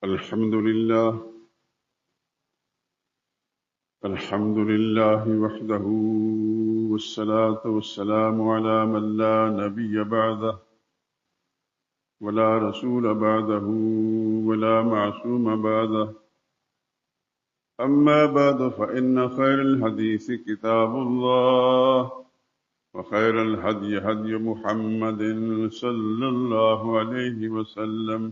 الحمد لله وحده، والصلاة والسلام على من لا نبي بعده ولا رسول بعده ولا معصوم بعده. أما بعد، فإن خير الحديث كتاب الله، وخير الهدي هدي محمد صلى الله عليه وسلم،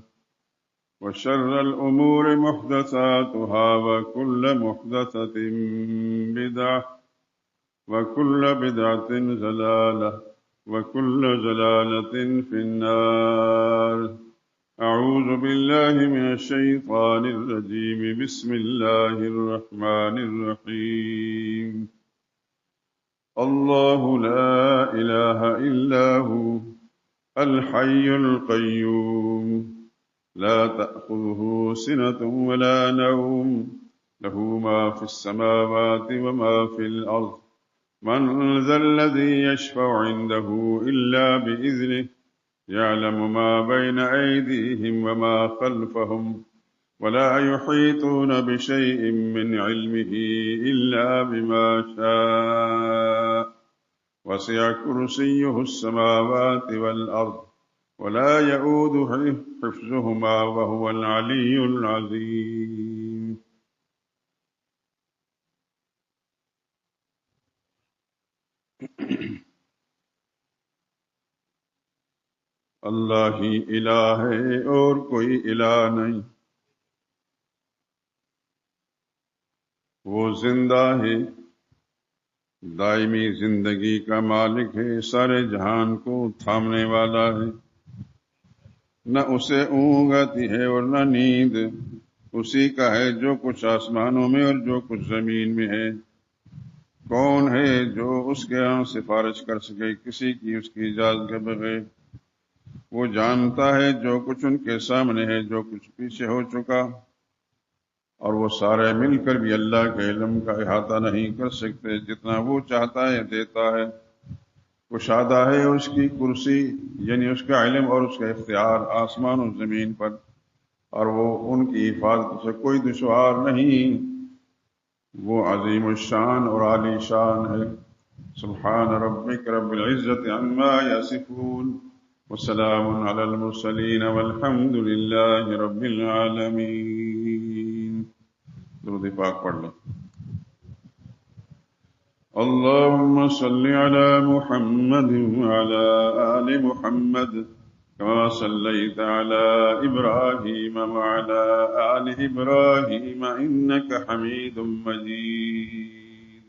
وشر الأمور محدثاتها، وكل محدثة بدعة، وكل بدعة ضلالة، وكل ضلالة في النار. أعوذ بالله من الشيطان الرجيم. بسم الله الرحمن الرحيم. الله لا إله إلا هو الحي القيوم، لا تأخذه سنة ولا نوم، له ما في السماوات وما في الأرض. من ذا الذي يشفع عنده إلا بإذنه، يعلم ما بين أيديهم وما خلفهم، ولا يحيطون بشيء من علمه إلا بما شاء، وسع كرسيه السماوات والأرض، ولا يؤوده حفظهما، وهو العلي العظيم. اللہ ہی الہ ہے اور کوئی الہ نہیں، وہ زندہ ہے، دائمی زندگی کا مالک ہے، سارے جہان کو تھامنے والا ہے، نہ اسے اونگ آتی ہے اور نہ نیند، اسی کا ہے جو کچھ آسمانوں میں اور جو کچھ زمین میں ہے۔ کون ہے جو اس کے ہاں سفارش کر سکے کسی کی اس کی اجازت کے بغیر؟ وہ جانتا ہے جو کچھ ان کے سامنے ہے، جو کچھ پیچھے ہو چکا، اور وہ سارے مل کر بھی اللہ کے علم کا احاطہ نہیں کر سکتے، جتنا وہ چاہتا ہے دیتا ہے۔ کشادہ ہے اس کی کرسی، یعنی اس کا علم اور اس کا اختیار آسمان و زمین پر، اور وہ ان کی حفاظت سے کوئی دشوار نہیں۔ وہ عظیم الشان اور عالی شان ہے۔ سبحان ربک رب العزت عما یصفون، وسلام علی المرسلین، والحمد للہ رب العالمین۔ درود پاک پڑھ لیں۔ اللهم صل على محمد وعلى آل محمد كما صليت على إبراهيم وعلى آل إبراهيم إنك حميد مجيد.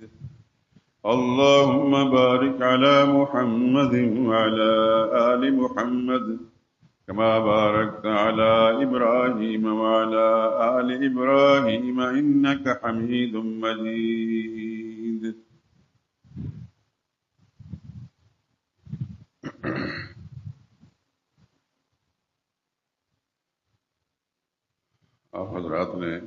اللهم بارك على محمد وعلى آل محمد كما باركت على إبراهيم وعلى آل إبراهيم إنك حميد مجيد. آپ حضرات نے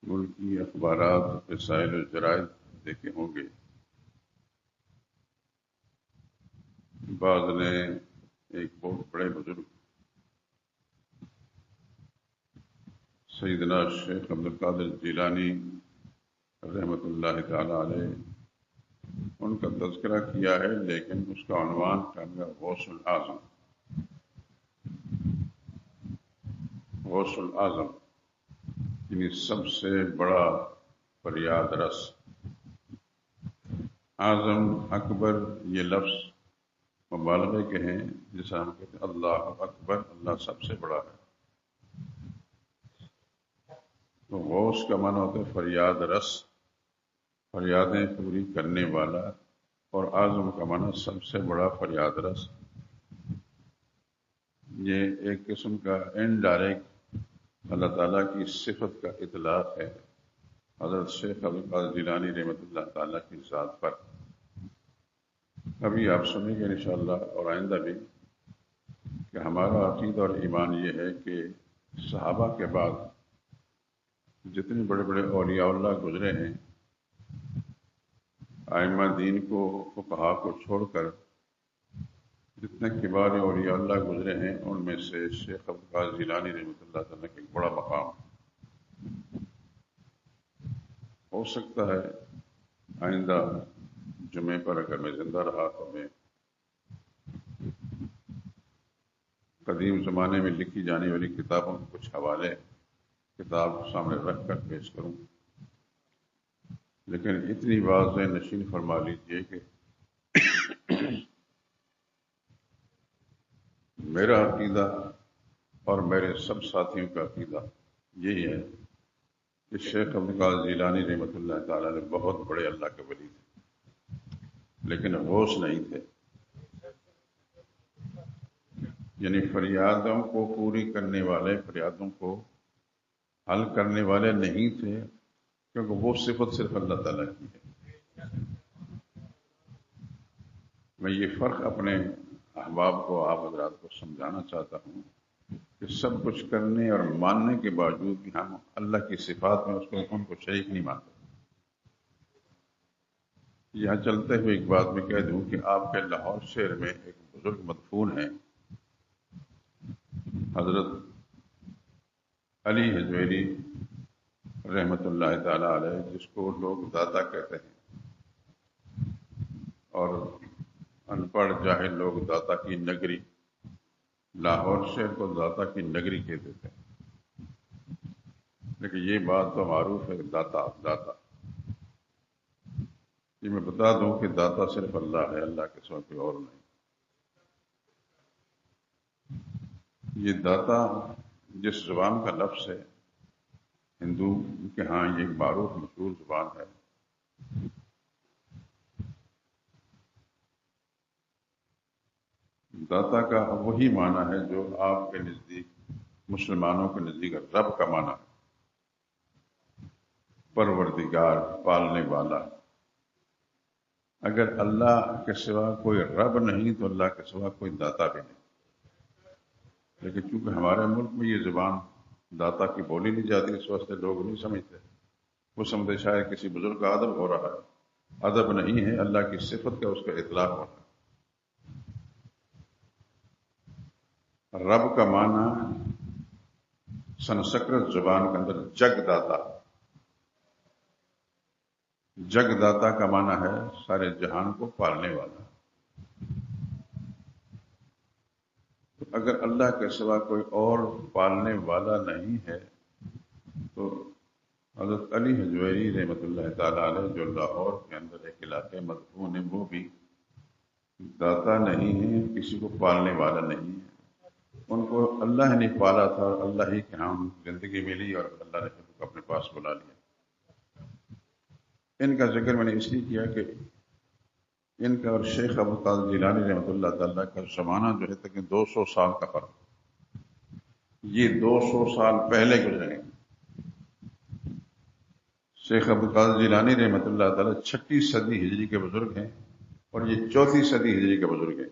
ملکی اخبارات، رسائل و جرائد دیکھے ہوں گے۔ بعض نے ایک بہت بڑے بزرگ سیدنا شیخ عبدالقادر جیلانی رحمۃ اللہ تعالی علیہ، ان کا تذکرہ کیا ہے، لیکن اس کا عنوان کرنا غوث العظم۔ غوث العظم یعنی سب سے بڑا فریاد رس۔ اعظم، اکبر، یہ لفظ مبالغے کے ہیں، جیسا ہم کہتے ہیں اللہ اکبر، اللہ سب سے بڑا ہے۔ تو غوث کا معنی ہوتا ہے فریاد رس، فریادیں پوری کرنے والا، اور اعظم کا معنی سب سے بڑا فریاد رس۔ یہ ایک قسم کا انڈائریکٹ اللہ تعالیٰ کی صفت کا اطلاق ہے حضرت شیخ عبدالقادر جیلانی رحمۃ اللہ تعالیٰ کی ذات پر۔ ابھی آپ سنیں گے انشاءاللہ، اور آئندہ بھی، کہ ہمارا عقیدہ اور ایمان یہ ہے کہ صحابہ کے بعد جتنے بڑے بڑے اولیاء اللہ گزرے ہیں، ائمہ دین کو، فقہا کو چھوڑ کر، جتنے کبار اولیاء اللہ گزرے ہیں ان میں سے شیخ عبد القادر جیلانی رحمۃ اللہ تعالیٰ کا ایک بڑا مقام ہو سکتا ہے آئندہ جمعے پر اگر میں زندہ رہا تو میں قدیم زمانے میں لکھی جانے والی کتابوں کے کچھ حوالے کتاب سامنے رکھ کر پیش کروں، لیکن اتنی واضح نشین فرما لیجیے کہ میرا عقیدہ اور میرے سب ساتھیوں کا عقیدہ یہی ہے کہ شیخ عبد القادر جیلانی رحمۃ اللہ تعالیٰ نے بہت بڑے اللہ کے ولی تھے، لیکن غوث نہیں تھے، یعنی فریادوں کو پوری کرنے والے، فریادوں کو حل کرنے والے نہیں تھے، کیونکہ وہ صفت صرف اللہ تعالیٰ کی ہے۔ میں یہ فرق اپنے احباب کو، آپ حضرات کو سمجھانا چاہتا ہوں کہ سب کچھ کرنے اور ماننے کے باوجود بھی ہم اللہ کی صفات میں ان کو شریک نہیں مانتے۔ یہاں چلتے ہوئے ایک بات میں کہہ دوں کہ آپ کے لاہور شہر میں ایک بزرگ مدفون ہیں، حضرت علی حجویری رحمۃ اللہ تعالی علیہ، جس کو لوگ داتا کہتے ہیں اور ان پڑھ جاہل لوگ داتا کی نگری، لاہور شہر کو داتا کی نگری کہتے تھے، لیکن یہ بات تو معروف ہے کہ داتا داتا، یہ میں بتا دوں کہ داتا صرف اللہ ہے، اللہ کے سوا کوئی اور نہیں۔ یہ داتا جس زبان کا لفظ ہے، ہندو کے ہاں یہ ایک معروف مشہور زبان ہے، داتا کا وہی معنی ہے جو آپ کے نزدیک، مسلمانوں کے نزدیک رب کا معنی ہے، پروردگار، پالنے والا۔ اگر اللہ کے سوا کوئی رب نہیں تو اللہ کے سوا کوئی داتا بھی نہیں، لیکن چونکہ ہمارے ملک میں یہ زبان داتا کی بولی نہیں جاتی، اس واسطے لوگ نہیں سمجھتے، وہ سمجھتے شاید کسی بزرگ کا ادب ہو رہا ہے، ادب نہیں ہے، اللہ کی صفت کا اس کا اطلاق ہوتا ہے۔ رب کا معنی سنسکرت زبان کے اندر جگ داتا، جگ داتا کا معنی ہے سارے جہان کو پالنے والا۔ تو اگر اللہ کے سوا کوئی اور پالنے والا نہیں ہے تو حضرت علی حجویری رحمۃ اللہ تعالی علیہ جو لاہور کے اندر ایک علاقے مدفون ہے، وہ بھی داتا نہیں ہے، کسی کو پالنے والا نہیں ہے۔ ان کو اللہ نے پالا تھا، اللہ ہی کے ہاں زندگی ملی اور اللہ نے ان کو اپنے پاس بلا لیا۔ ان کا ذکر میں نے اس لیے کیا کہ ان کا اور شیخ عبد القادر جیلانی رحمۃ اللہ تعالیٰ کا زمانہ جو ہے تقریباً 200 سال کا فرق، یہ 200 سال پہلے گزرے ہیں۔ شیخ عبد القادر جیلانی رحمۃ اللہ تعالیٰ 6 صدی ہجری کے بزرگ ہیں اور یہ 4 صدی ہجری کے بزرگ ہیں۔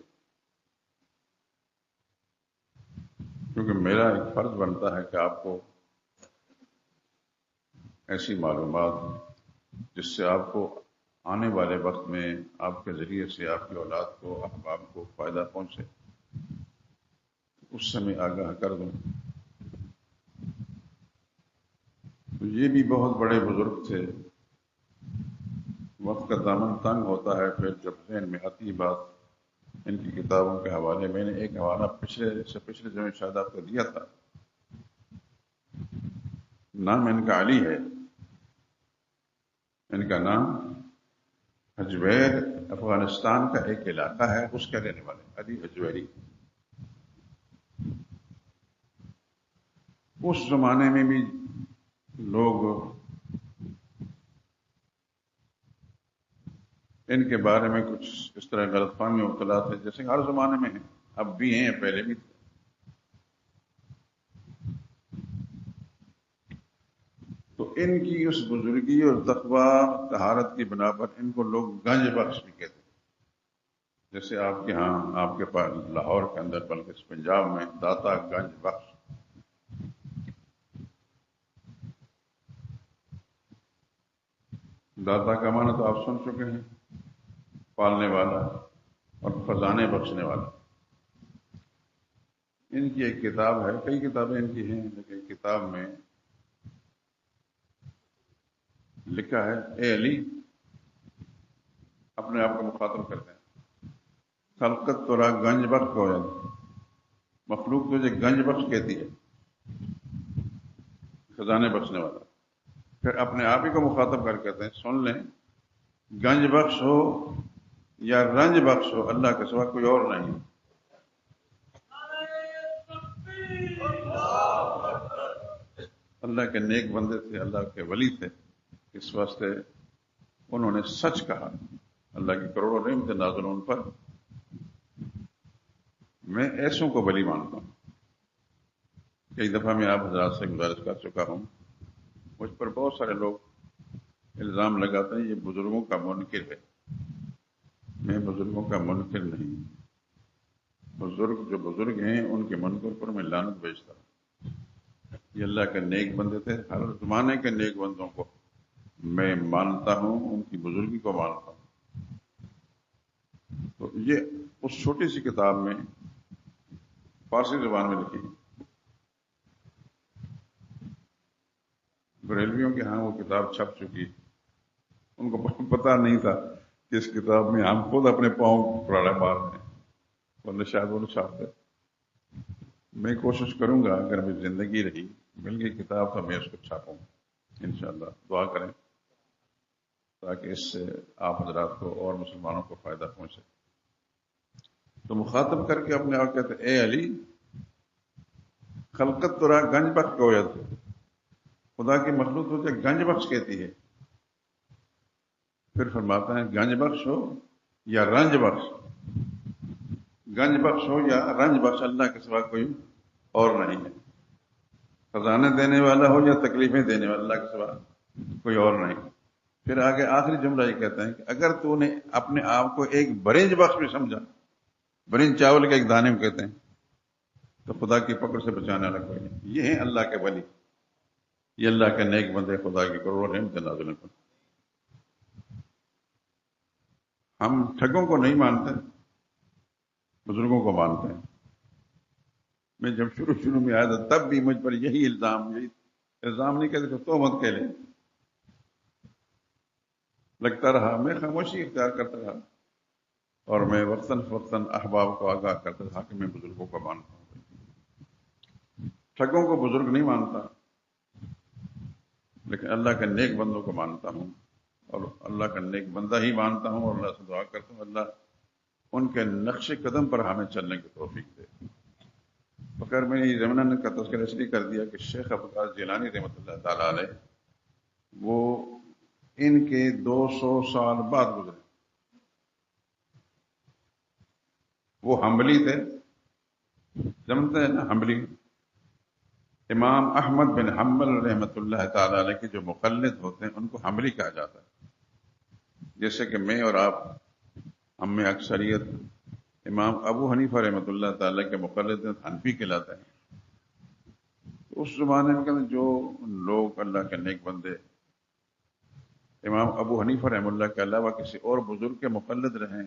کیونکہ میرا ایک فرض بنتا ہے کہ آپ کو ایسی معلومات جس سے آپ کو آنے والے وقت میں آپ کے ذریعے سے آپ کی اولاد کو، احباب کو فائدہ پہنچے، اس سے میں آگاہ کر دوں۔ تو یہ بھی بہت بڑے بزرگ تھے، وقت کا دامن تنگ ہوتا ہے، پھر جب ذہن میں آتی بات ان کی کتابوں کے حوالے، میں نے ایک حوالہ پچھلے جو شاید آپ کو دیا تھا، نام ان کا علی ہے، ان کا نام حجویر افغانستان کا ایک علاقہ ہے، اس کے رہنے والے علی حجویری۔ اس زمانے میں بھی لوگ ان کے بارے میں کچھ اس طرح غلط فہمی میں مبتلا تھے، جیسے ہر زمانے میں ہیں، اب بھی ہیں، پہلے بھی تھے۔ تو ان کی اس بزرگی اور تقوی طہارت کی بنا پر ان کو لوگ گنج بخش بھی کہتے ہیں، جیسے آپ کے ہاں، آپ کے پاس لاہور کے اندر، بلکہ پنجاب میں داتا گنج بخش۔ داتا کا معنی تو آپ سن چکے ہیں، پالنے والا اور خزانے بخشنے والا۔ ان کی ایک کتاب ہے، کئی کتابیں ان کی ہیں، لیکن کتاب میں لکھا ہے اے علی، اپنے آپ کو مخاطب کرتے ہیں، خلقت تورا گنج بخش ہو جاتا، مخلوق تجھے گنج بخش کہتی ہے، خزانے بخشنے والا۔ پھر اپنے آپ ہی کو مخاطب کر کہتے ہیں سن لیں، گنج بخش ہو یا رنج بخش ہو، اللہ کے سوا کوئی اور نہیں ہے۔ اللہ کے نیک بندے تھے، اللہ کے ولی تھے، اس واسطے انہوں نے سچ کہا۔ اللہ کی کروڑوں نعمتیں نازل ان پر، میں ایسوں کو ولی مانتا ہوں۔ کئی دفعہ میں آپ حضرات سے گزارش کر چکا ہوں، مجھ پر بہت سارے لوگ الزام لگاتے ہیں یہ بزرگوں کا منکر ہے۔ میں بزرگوں کا منکر نہیں، بزرگ جو بزرگ ہیں ان کے منکر پر میں لعنت بھیجتا ہوں۔ یہ اللہ کے نیک بندے تھے، ہر زمانے کے نیک بندوں کو میں مانتا ہوں، ان کی بزرگی کو مانتا ہوں۔ تو یہ اس چھوٹی سی کتاب میں فارسی زبان میں لکھی ہے۔ بریلویوں کے ہاں وہ کتاب چھپ چکی، ان کو پتہ نہیں تھا کہ اس کتاب میں ہم خود اپنے پاؤں پراڑے مار رہے ہیں، ورنہ شاید وہ چھاپتے۔ میں کوشش کروں گا اگر میری زندگی رہی، مل گئی کتاب تو میں اس کو چھاپوں انشاءاللہ۔ دعا کریں تاکہ اس سے آپ حضرات کو اور مسلمانوں کو فائدہ پہنچے۔ تو مخاطب کر کے اپنے آپ کہتے اے علی، خلقت تورا گنج بخش ہو جاتے، خدا کی مخلوق تجھے گنج بخش کہتی ہے۔ پھر فرماتا ہے گنج بخش ہو یا رنج بخش، گنج بخش ہو یا رنج بخش، اللہ کے سوا کوئی اور نہیں ہے۔ خزانے دینے والا ہو یا تکلیفیں دینے والا، اللہ کے سوا کوئی اور نہیں۔ پھر آگے آخری جملہ یہ کہتے ہیں کہ اگر تو نے اپنے آپ کو ایک برنج بخش بھی سمجھا، برنج چاول کے ایک دانے میں کہتے ہیں، تو خدا کی پکڑ سے بچانے والا کوئی نہیں۔ یہ ہیں اللہ کے ولی، یہ اللہ کے نیک بندے، خدا کی کروڑوں نعمتیں نازل پر۔ ہم ٹھگوں کو نہیں مانتے، بزرگوں کو مانتے ہیں۔ میں جب شروع میں آیا تھا تب بھی مجھ پر یہی الزام نہیں کہتے تو تہمت کہہ لیں لگتا رہا۔ میں خاموشی اختیار کرتا رہا، اور میں وقتاً فوقتاً احباب کو آگاہ کرتا تھا کہ میں بزرگوں کو مانتا ہوں۔ ٹھگوں کو بزرگ نہیں مانتا، لیکن اللہ کے نیک بندوں کو مانتا ہوں، اور اللہ کا نیک بندہ ہی مانتا ہوں، اور اللہ سے دعا کرتا ہوں اللہ ان کے نقش قدم پر ہمیں چلنے کی توفیق دے۔ فخر میں نے ضمناً کا تذکرہ اس لیے کر دیا کہ شیخ عبدالقادر جیلانی رحمۃ اللہ تعالیٰ علیہ وہ ان کے 200 سال بعد گزرے۔ وہ حنبلی تھے، جانتے ہیں نا حنبلی؟ امام احمد بن حنبل رحمۃ اللہ تعالیٰ علیہ کے جو مقلد ہوتے ہیں ان کو حنبلی کہا جاتا ہے۔ جیسے کہ میں اور آپ، ہم میں اکثریت امام ابو حنیفہ رحمۃ اللہ تعالیٰ کے مقلد حنفی کہلاتے ہیں۔ اس زمانے میں جو لوگ اللہ کے نیک بندے امام ابو حنیفہ رحمۃ اللہ کے علاوہ کسی اور بزرگ کے مقلد رہیں،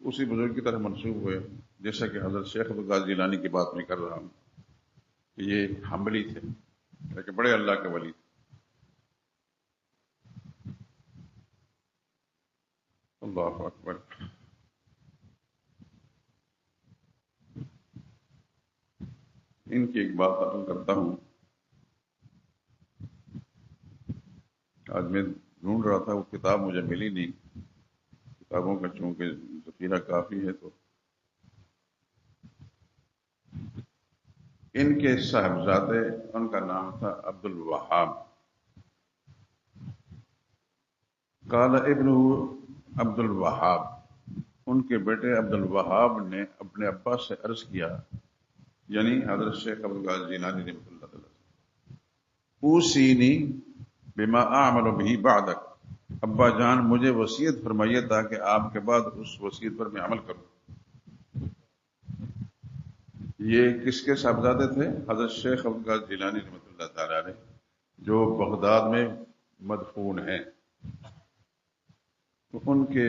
اسی بزرگ کی طرح منسوب ہوئے، جیسا کہ حضرت شیخ عبدالقادر جیلانی کی بات میں کر رہا ہوں کہ یہ حنبلی تھے، لیکن بڑے اللہ کے ولی تھے۔ اللہ اکبر۔ ان کی ایک بات عرض کرتا ہوں۔ آج میں ڈھونڈ رہا تھا، وہ کتاب مجھے ملی نہیں، کتابوں کا چونکہ ذخیرہ کافی ہے، تو ان کے صاحبزادے، ان کا نام تھا عبد الوہاب، قال ابن عبد الوہاب، ان کے بیٹے عبد الوہاب نے اپنے ابا سے عرض کیا، یعنی حضرت شیخ عبدالقادر جیلانی رحمۃ اللہ تعالی، اوصینی بما اعمل به بعدک، ابا جان مجھے وصیت فرمائیے تاکہ آپ کے بعد اس وصیت پر میں عمل کروں۔ یہ کس کے صاحبزادے تھے؟ حضرت شیخ عبدالقادر جیلانی رحمۃ اللہ تعالی علیہ، جو بغداد میں مدفون ہیں۔ تو ان کے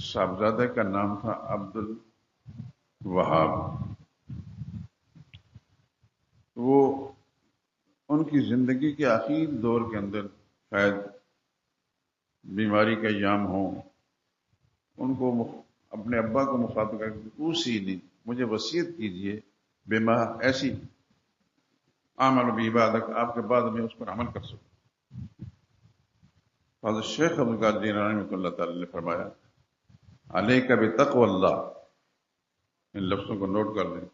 صاحبزادے کا نام تھا عبد الوہاب۔ ان کی زندگی کے آخری دور کے اندر شاید بیماری کا ایام ہو، ان کو اپنے ابا کو مخاطب کر کے اسی نے مجھے وصیت کیجئے بما ایسی عمل بعبادک، آپ کے بعد میں اس پر عمل کر سکوں۔ حضرت شیخ عبد القادر جیلانی رحمۃ اللہ تعالی نے فرمایا علیک بتقوی اللہ، ان لفظوں کو نوٹ کر لیں،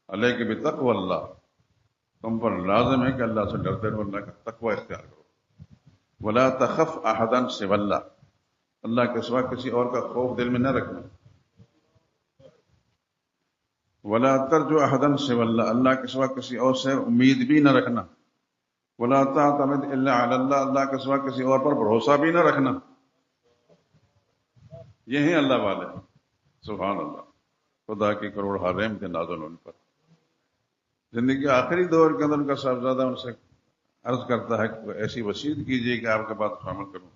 علیک بتقوی اللہ، تم پر لازم ہے کہ اللہ سے ڈرتے رہو، اللہ کا تقوی اختیار کرو۔ ولا تخف احدا سوی اللہ، اللہ کے سوا کسی اور کا خوف دل میں نہ رکھنا۔ ولا ترجو احدا سوی اللہ، اللہ کے سوا کسی اور سے امید بھی نہ رکھنا۔ ولا تعتمد الا علی اللہ، اللہ کے سوا کسی اور پر بھروسہ بھی نہ رکھنا۔ یہ ہیں اللہ والے، سبحان اللہ، خدا کی کروڑ رحمت نازل ان پر۔ زندگی کے آخری دور کے اندر ان کا صاحبزادہ ان سے عرض کرتا ہے کہ ایسی وصیت کیجیے کہ آپ کے بات شامل کروں،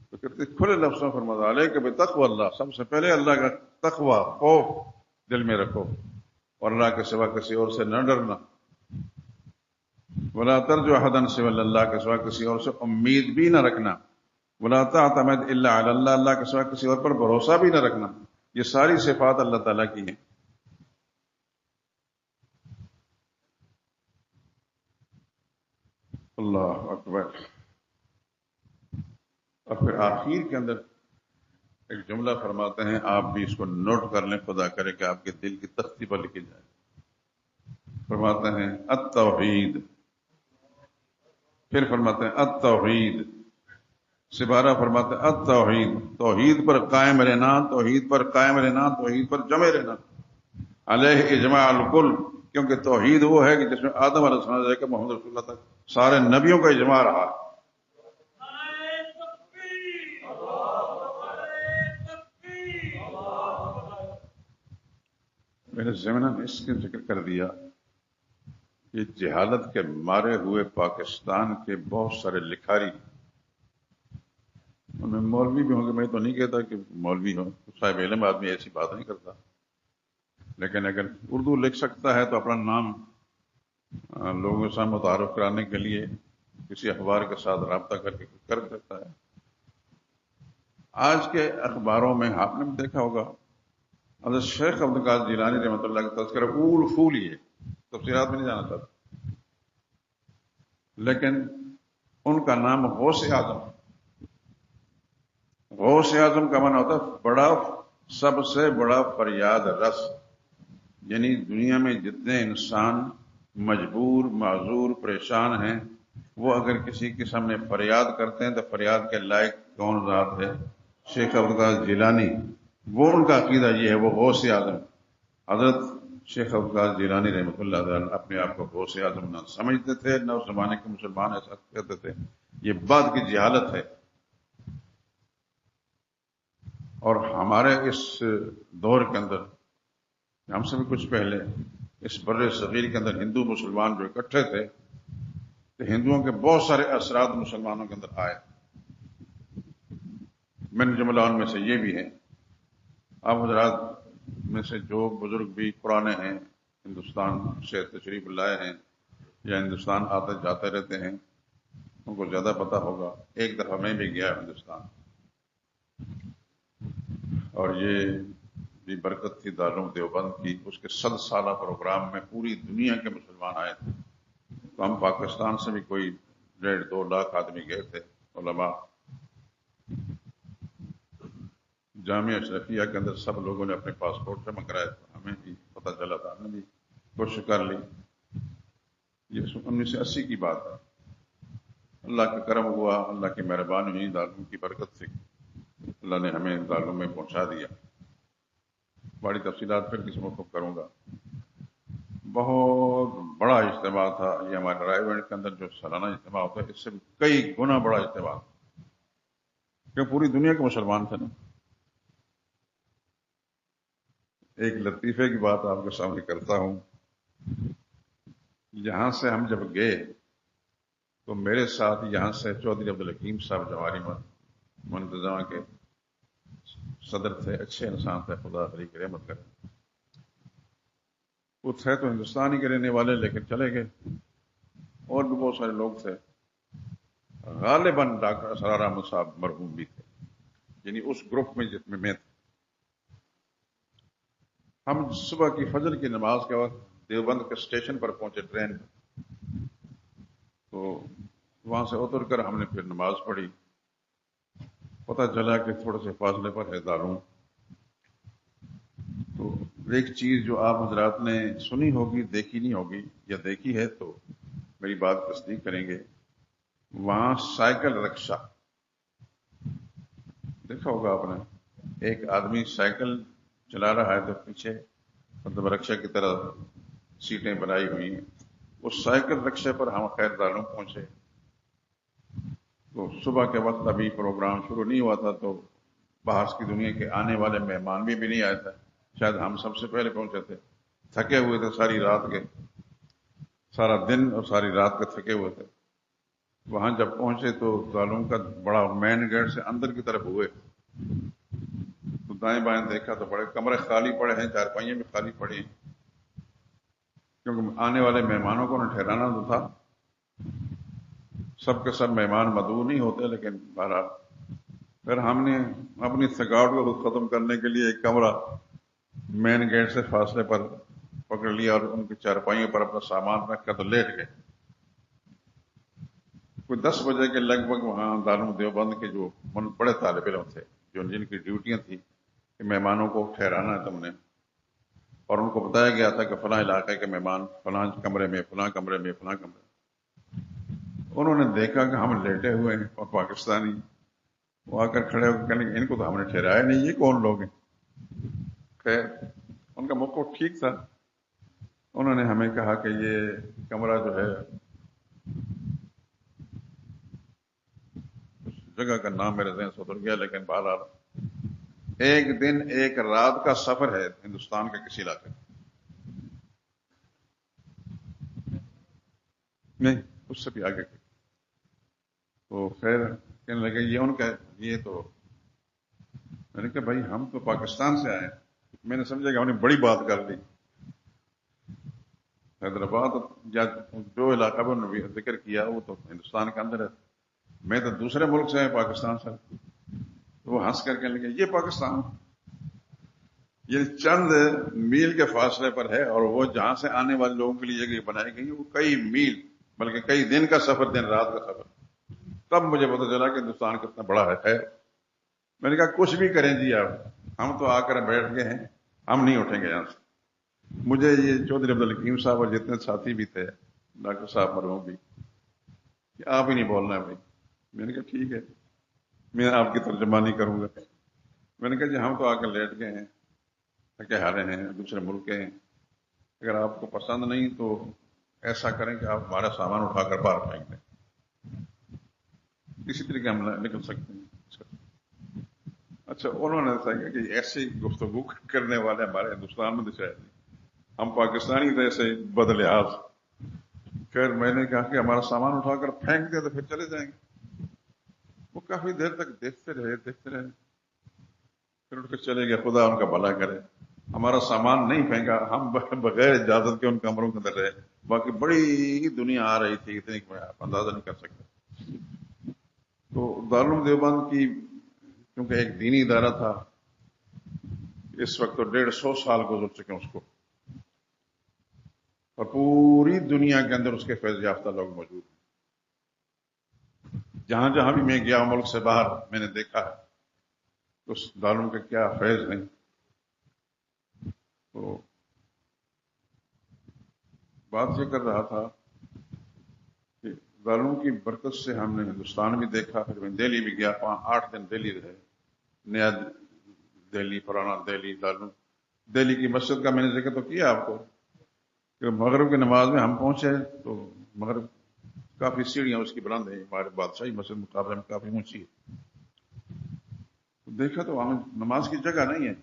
تو کہتے کھلے لفظوں فرمایا علیک بتقوی اللہ، سب سے پہلے اللہ کا تقوی، خوف دل میں رکھو، اور اللہ کے سوا کسی اور سے نہ ڈرنا۔ ولا ترجو احدا سوی اللہ، اللہ کے سوا کسی اور سے امید بھی نہ رکھنا۔ ولا تعتمد الا علی اللہ، اللہ کے سوا کسی اور پر بھروسہ بھی نہ رکھنا۔ یہ ساری صفات اللہ تعالیٰ کی ہیں۔ اللہ اکبر۔ اور پھر آخر کے اندر ایک جملہ فرماتے ہیں، آپ بھی اس کو نوٹ کر لیں، خدا کرے کہ آپ کے دل کی تختی پر لکھی جائے۔ فرماتے ہیں التوحید، پھر فرماتے ہیں التوحید، سبارہ فرماتے ہیں التوحید، توحید پر قائم رہنا، توحید پر قائم رہنا، توحید پر جمے رہنا۔ علیہ اجماع الکل، کیونکہ توحید وہ ہے کہ جس میں آدم علیہ السلام سے لے کر محمد رسول اللہ تک سارے نبیوں کا اجماع رہا۔ میں نے ضمناً اس کے ذکر کر دیا کہ جہالت کے مارے ہوئے پاکستان کے بہت سارے لکھاری، ان میں مولوی بھی ہوں گے، میں تو نہیں کہتا کہ مولوی ہوں، صاحب علم آدمی ایسی بات نہیں کرتا، لیکن اگر اردو لکھ سکتا ہے تو اپنا نام لوگوں سے متعارف کرانے کے لیے کسی اخبار کے ساتھ رابطہ کر کے کر سکتا ہے۔ آج کے اخباروں میں آپ نے بھی دیکھا ہوگا، حضرت شیخ عبد القادر جیلانی رحمۃ اللہ کا تذکرہ اول پھول ہی ہے، تفصیلات میں نہیں جانا چاہتا، لیکن ان کا نام غوث اعظم۔ غوث اعظم کا معنی ہوتا ہے بڑا، سب سے بڑا فریاد رس، یعنی دنیا میں جتنے انسان مجبور، معذور، پریشان ہیں، وہ اگر کسی کے سامنے فریاد کرتے ہیں تو فریاد کے لائق کون ذات ہے؟ شیخ عبد القادر جیلانی۔ وہ ان کا عقیدہ یہ ہے، وہ غوث اعظم۔ حضرت شیخ عبد القادر جیلانی رحمۃ اللہ علیہ اپنے آپ کو غوث اعظم نہ سمجھتے تھے، نہ اس زمانے کے مسلمان ایسا کہتے تھے، یہ بعد کی جہالت ہے۔ اور ہمارے اس دور کے اندر، ہم سے بھی کچھ پہلے، اس بر صغیر کے اندر ہندو مسلمان جو اکٹھے تھے تو ہندوؤں کے بہت سارے اثرات مسلمانوں کے اندر آئے، من جملہ ان میں سے یہ بھی ہیں۔ آپ حضرات میں سے جو بزرگ بھی پرانے ہیں، ہندوستان سے تشریف لائے ہیں یا ہندوستان آتے جاتے رہتے ہیں، ان کو زیادہ پتہ ہوگا۔ ایک دفعہ میں بھی گیا ہندوستان، اور یہ بھی برکت تھی دارالعلوم دیوبند کی، اس کے 100 سالہ پروگرام میں پوری دنیا کے مسلمان آئے تھے، تو ہم پاکستان سے بھی کوئی 1.5-2 لاکھ آدمی گئے تھے، علماء۔ جامعہ اشرفیہ کے اندر سب لوگوں نے اپنے پاسپورٹ سے منگرائے تھے، ہمیں بھی پتہ چلا تھا، ہم نے بھی کوشش کر لی۔ یہ 1980 کی بات ہے۔ اللہ کا کرم ہوا، اللہ کی مہربانی ہوئی، دارالعلوم کی برکت سے اللہ نے ہمیں دارالعلوم میں پہنچا دیا۔ بڑی تفصیلات پھر کسی موقع کروں گا۔ بہت بڑا اجتماع تھا یہ ہمارے رائے گنج کے اندر جو سالانہ اجتماع ہوتا ہے، اس سے کئی گنا بڑا اجتماع، کہ پوری دنیا کے مسلمان تھے نا۔ ایک لطیفے کی بات آپ کے سامنے کرتا ہوں۔ یہاں سے ہم جب گئے تو میرے ساتھ یہاں سے چودھری عبدالحکیم صاحب جواری منتظمہ کے صدر تھے، اچھے انسان تھے، خدا علی کی رحمت کرے۔ وہ تھے تو ہندوستان ہی کے رہنے والے، لیکن چلے گئے۔ اور بھی بہت سارے لوگ تھے، غالباً ڈاکٹر اسرار احمد صاحب مرحوم بھی تھے، یعنی اس گروپ میں جس میں تھا۔ ہم صبح کی فجر کی نماز کے وقت دیوبند کے اسٹیشن پر پہنچے ٹرین میں، تو وہاں سے اتر کر ہم نے پھر نماز پڑھی۔ پتہ چلا کہ تھوڑے سے فاصلے پر ہے دارالعلوم۔ تو ایک چیز جو آپ حضرات نے سنی ہوگی، دیکھی نہیں ہوگی، یا دیکھی ہے تو میری بات تصدیق کریں گے، وہاں سائیکل رکشہ دیکھا ہوگا آپ نے، ایک آدمی سائیکل چلا رہا ہے تو پیچھے مطلب رکشہ کی طرح سیٹیں بنائی ہوئی ہیں۔ اس سائیکل رکشے پر ہم خیر دارالعلوم پہنچے۔ تو صبح کے وقت ابھی پروگرام شروع نہیں ہوا تھا، تو باہر کی دنیا کے آنے والے مہمان بھی نہیں آئے تھے، شاید ہم سب سے پہلے پہنچے تھے، تھکے ہوئے تھے ساری رات کے، سارا دن اور ساری رات کے تھکے ہوئے تھے۔ وہاں جب پہنچے تو دارالعلوم کا بڑا مین گیٹ سے اندر کی طرف ہوئے تو دائیں بائیں دیکھا تو بڑے کمرے خالی پڑے ہیں، چارپائیاں بھی خالی پڑی ہیں، کیونکہ آنے والے مہمانوں کو انہیں ٹھہرانا تو تھا۔ سب کے سب مہمان مدعو نہیں ہوتے، لیکن بہرحال پھر ہم نے اپنی تھکاوٹ کو ختم کرنے کے لیے ایک کمرہ مین گیٹ سے فاصلے پر پکڑ لیا اور ان کی چارپائیوں پر اپنا سامان رکھ کر تو لیٹ گئے۔ کوئی 10 بجے کے لگ بھگ وہاں دارالعلوم دیوبند کے جو بڑے طالب علم تھے، جن کی ڈیوٹیاں تھیں کہ مہمانوں کو ٹھہرانا ہے تم نے، اور ان کو بتایا گیا تھا کہ فلاں علاقے کے مہمان فلاں کمرے میں، فلاں کمرے میں، فلاں کمرے میں، انہوں نے دیکھا کہ ہم لیٹے ہوئے ہیں اور پاکستانی، وہ آ کر کھڑے ہو کر کہنے ان کو تو ہم نے ٹھہرایا نہیں، یہ کون لوگ ہیں؟ خیر ان کا موقف ٹھیک تھا، انہوں نے ہمیں کہا کہ یہ کمرہ جو ہے، اس جگہ کا نام میرے ذہن سے اتر گیا، لیکن بہرحال ایک دن ایک رات کا سفر ہے ہندوستان کے کسی علاقے نہیں، اس سے بھی آگے کی۔ تو خیر کہنے لگے یہ ان کا، یہ تو میں نے کہا بھائی ہم تو پاکستان سے آئے ہیں۔ میں نے سمجھا کہ ہم نے بڑی بات کر لی۔ حیدرآباد یا جو علاقہ بھی انہوں نے ذکر کیا وہ تو ہندوستان کے اندر ہے، میں تو دوسرے ملک سے ہے، پاکستان سے۔ تو وہ ہنس کر کہنے لگے یہ پاکستان، یہ چند میل کے فاصلے پر ہے، اور وہ جہاں سے آنے والے لوگوں کے لیے جگہ بنائی گئی ہے وہ کئی میل بلکہ کئی دن کا سفر، دن رات کا سفر۔ تب مجھے پتا چلا کہ ہندوستان کتنا بڑا ہے۔ خیر میں نے کہا کچھ بھی کریں جی آپ، ہم تو آ کر بیٹھ گئے ہیں، ہم نہیں اٹھیں گے یہاں سے۔ مجھے یہ چودھری عبدالحکیم صاحب اور جتنے ساتھی بھی تھے، ڈاکٹر صاحب مرحوم بھی، کہ آپ ہی نہیں بولنا ہے بھائی۔ میں نے کہا ٹھیک ہے، میں آپ کی ترجمانی کروں گا۔ میں نے کہا جی ہم تو آ کر لیٹ گئے ہیں، تھکے ہارے ہیں، دوسرے ملک کے ہیں، اگر آپ کو پسند نہیں تو ایسا کریں کہ آپ ہمارا سامان اٹھا کر باہر پھینک دیں، اسی طریقے ہم نکل سکتے ہیں۔ اچھا انہوں نے کہا کہ ایسی گفتگو کرنے والے ہمارے ہندوستان میں تو شاید نہیں، ہم پاکستانی تھے ایسے بدلحاظ۔ خیر میں نے کہا کہ ہمارا سامان اٹھا کر پھینک دیں تو پھر چلے جائیں گے۔ وہ کافی دیر تک دیکھتے رہے، پھر اٹھ کے چلے گئے، خدا ان کا بھلا کرے۔ ہمارا سامان نہیں پھینکا، ہم بغیر اجازت کے ان کمروں کے اندر رہے۔ باقی بڑی دنیا آ رہی تھی، اتنی کہ آپ اندازہ نہیں کر سکتے۔ تو دارالعلوم دیوبند کی کیونکہ ایک دینی ادارہ تھا، اس وقت تو 150 سال گزر چکے ہیں اس کو، اور پوری دنیا کے اندر اس کے فیض یافتہ لوگ موجود ہیں۔ جہاں جہاں بھی میں گیا ملک سے باہر میں نے دیکھا ہے اس دارالعلوم کے کیا فیض ہیں۔ تو بات یہ کر رہا تھا کہ دارالعلوم کی برکت سے ہم نے ہندوستان بھی دیکھا، پھر میں دہلی بھی گیا، 8 دن دہلی رہے، نیا دہلی، پرانا دہلی، دارالعلوم۔ دہلی کی مسجد کا میں نے ذکر تو کیا آپ کو کہ مغرب کی نماز میں ہم پہنچے تو مغرب کافی سیڑھیاں اس کی بلند ہیں، ہمارے بادشاہی مسجد مقابلے میں کافی اونچی ہے۔ دیکھا تو وہاں نماز کی جگہ نہیں ہے۔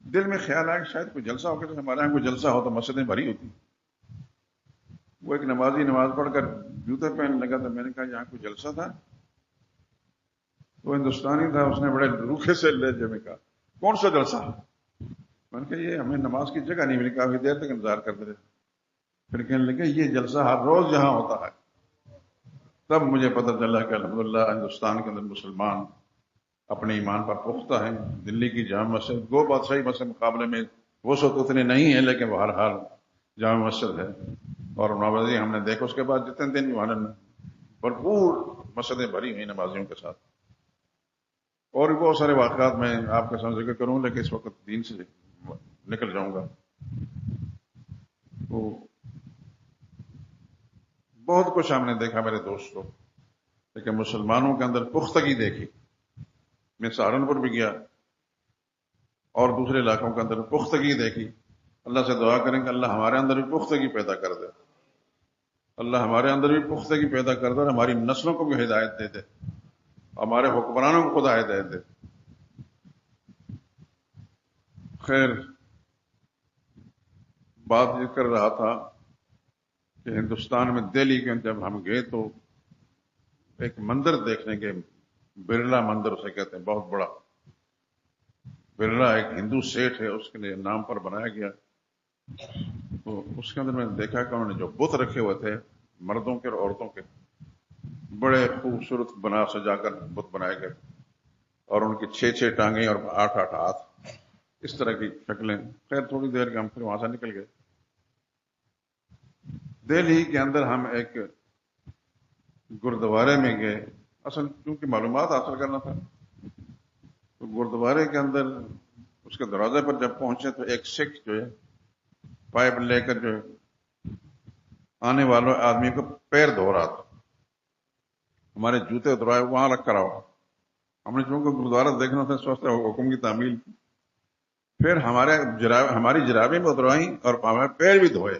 دل میں خیال آیا کہ شاید کوئی جلسہ ہو گیا، ہمارے یہاں کوئی جلسہ ہو تو مسجدیں بھری ہوتی۔ وہ ایک نمازی نماز پڑھ کر جوتے پہننے لگا تو میں نے کہا یہاں کوئی جلسہ تھا؟ وہ ہندوستانی تھا، اس نے بڑے روکھے سے لہجے میں کہا کون سا جلسہ؟ میں نے کہا یہ ہمیں نماز کی جگہ نہیں ملی، کافی دیر تک انتظار کرتے رہے۔ پھر کہنے لگے یہ جلسہ ہر روز یہاں ہوتا ہے. تب مجھے پتہ چلا کہ الحمدللہ ہندوستان کے اندر مسلمان اپنے ایمان پر پختہ ہیں. دلی کی جامع مسجد گو بادشاہی مسجد مقابلے میں وسعت اتنے نہیں ہیں، لیکن بہرحال جامع مسجد ہے. اور نمازی ہم نے دیکھا اس کے بعد جتنے دن بھی وہاں بھرپور مسجدیں بھری ہوئی نمازیوں کے ساتھ. اور بھی بہت سارے واقعات میں آپ کے سامنے ذکر کروں، لیکن اس وقت دین سے نکل جاؤں گا. تو بہت کچھ ہم نے دیکھا میرے دوستوں، لیکن مسلمانوں کے اندر پختگی دیکھی. میں سہارنپور بھی گیا اور دوسرے علاقوں کے اندر پختگی دیکھی. اللہ سے دعا کریں کہ اللہ ہمارے اندر بھی پختگی پیدا کر دے، اللہ ہمارے اندر بھی پختگی پیدا کر دے اور ہماری نسلوں کو بھی ہدایت دے دے، ہمارے حکمرانوں کو خدا ہدایت دے. خیر، بات یہ کر رہا تھا کہ ہندوستان میں دہلی کے جب ہم گئے تو ایک مندر دیکھنے کے، برلا مندر اسے کہتے ہیں، بہت بڑا. برلا ایک ہندو سیٹ ہے، اس کے لیے نام پر بنایا گیا. تو اس کے اندر میں نے دیکھا کہ انہوں نے جو بت رکھے ہوئے تھے مردوں کے اور عورتوں کے، بڑے خوبصورت بنا سجا کر بت بنائے گئے، اور ان کی 6 ٹانگیں اور 8 ہاتھ، اس طرح کی شکلیں. خیر تھوڑی دیر کے ہم پھر وہاں سے نکل گئے. دہلی کے اندر ہم ایک گردوارے میں گئے، اصل کیونکہ معلومات حاصل کرنا تھا. تو گردوارے کے اندر اس کے دروازے پر جب پہنچے تو ایک سکھ جو ہے پائپ لے کر جو آنے والوں آدمی کو پیر دھو رہا تھا. ہمارے جوتے دھوائے وہاں رکھ کر آؤ. ہم نے چونکہ گردوارہ دیکھنا تھا، سوچتے حکم کی تعمیل. پھر ہماری جرابیں بھی اتروائیں اور ہمارے پیر بھی دھوئے.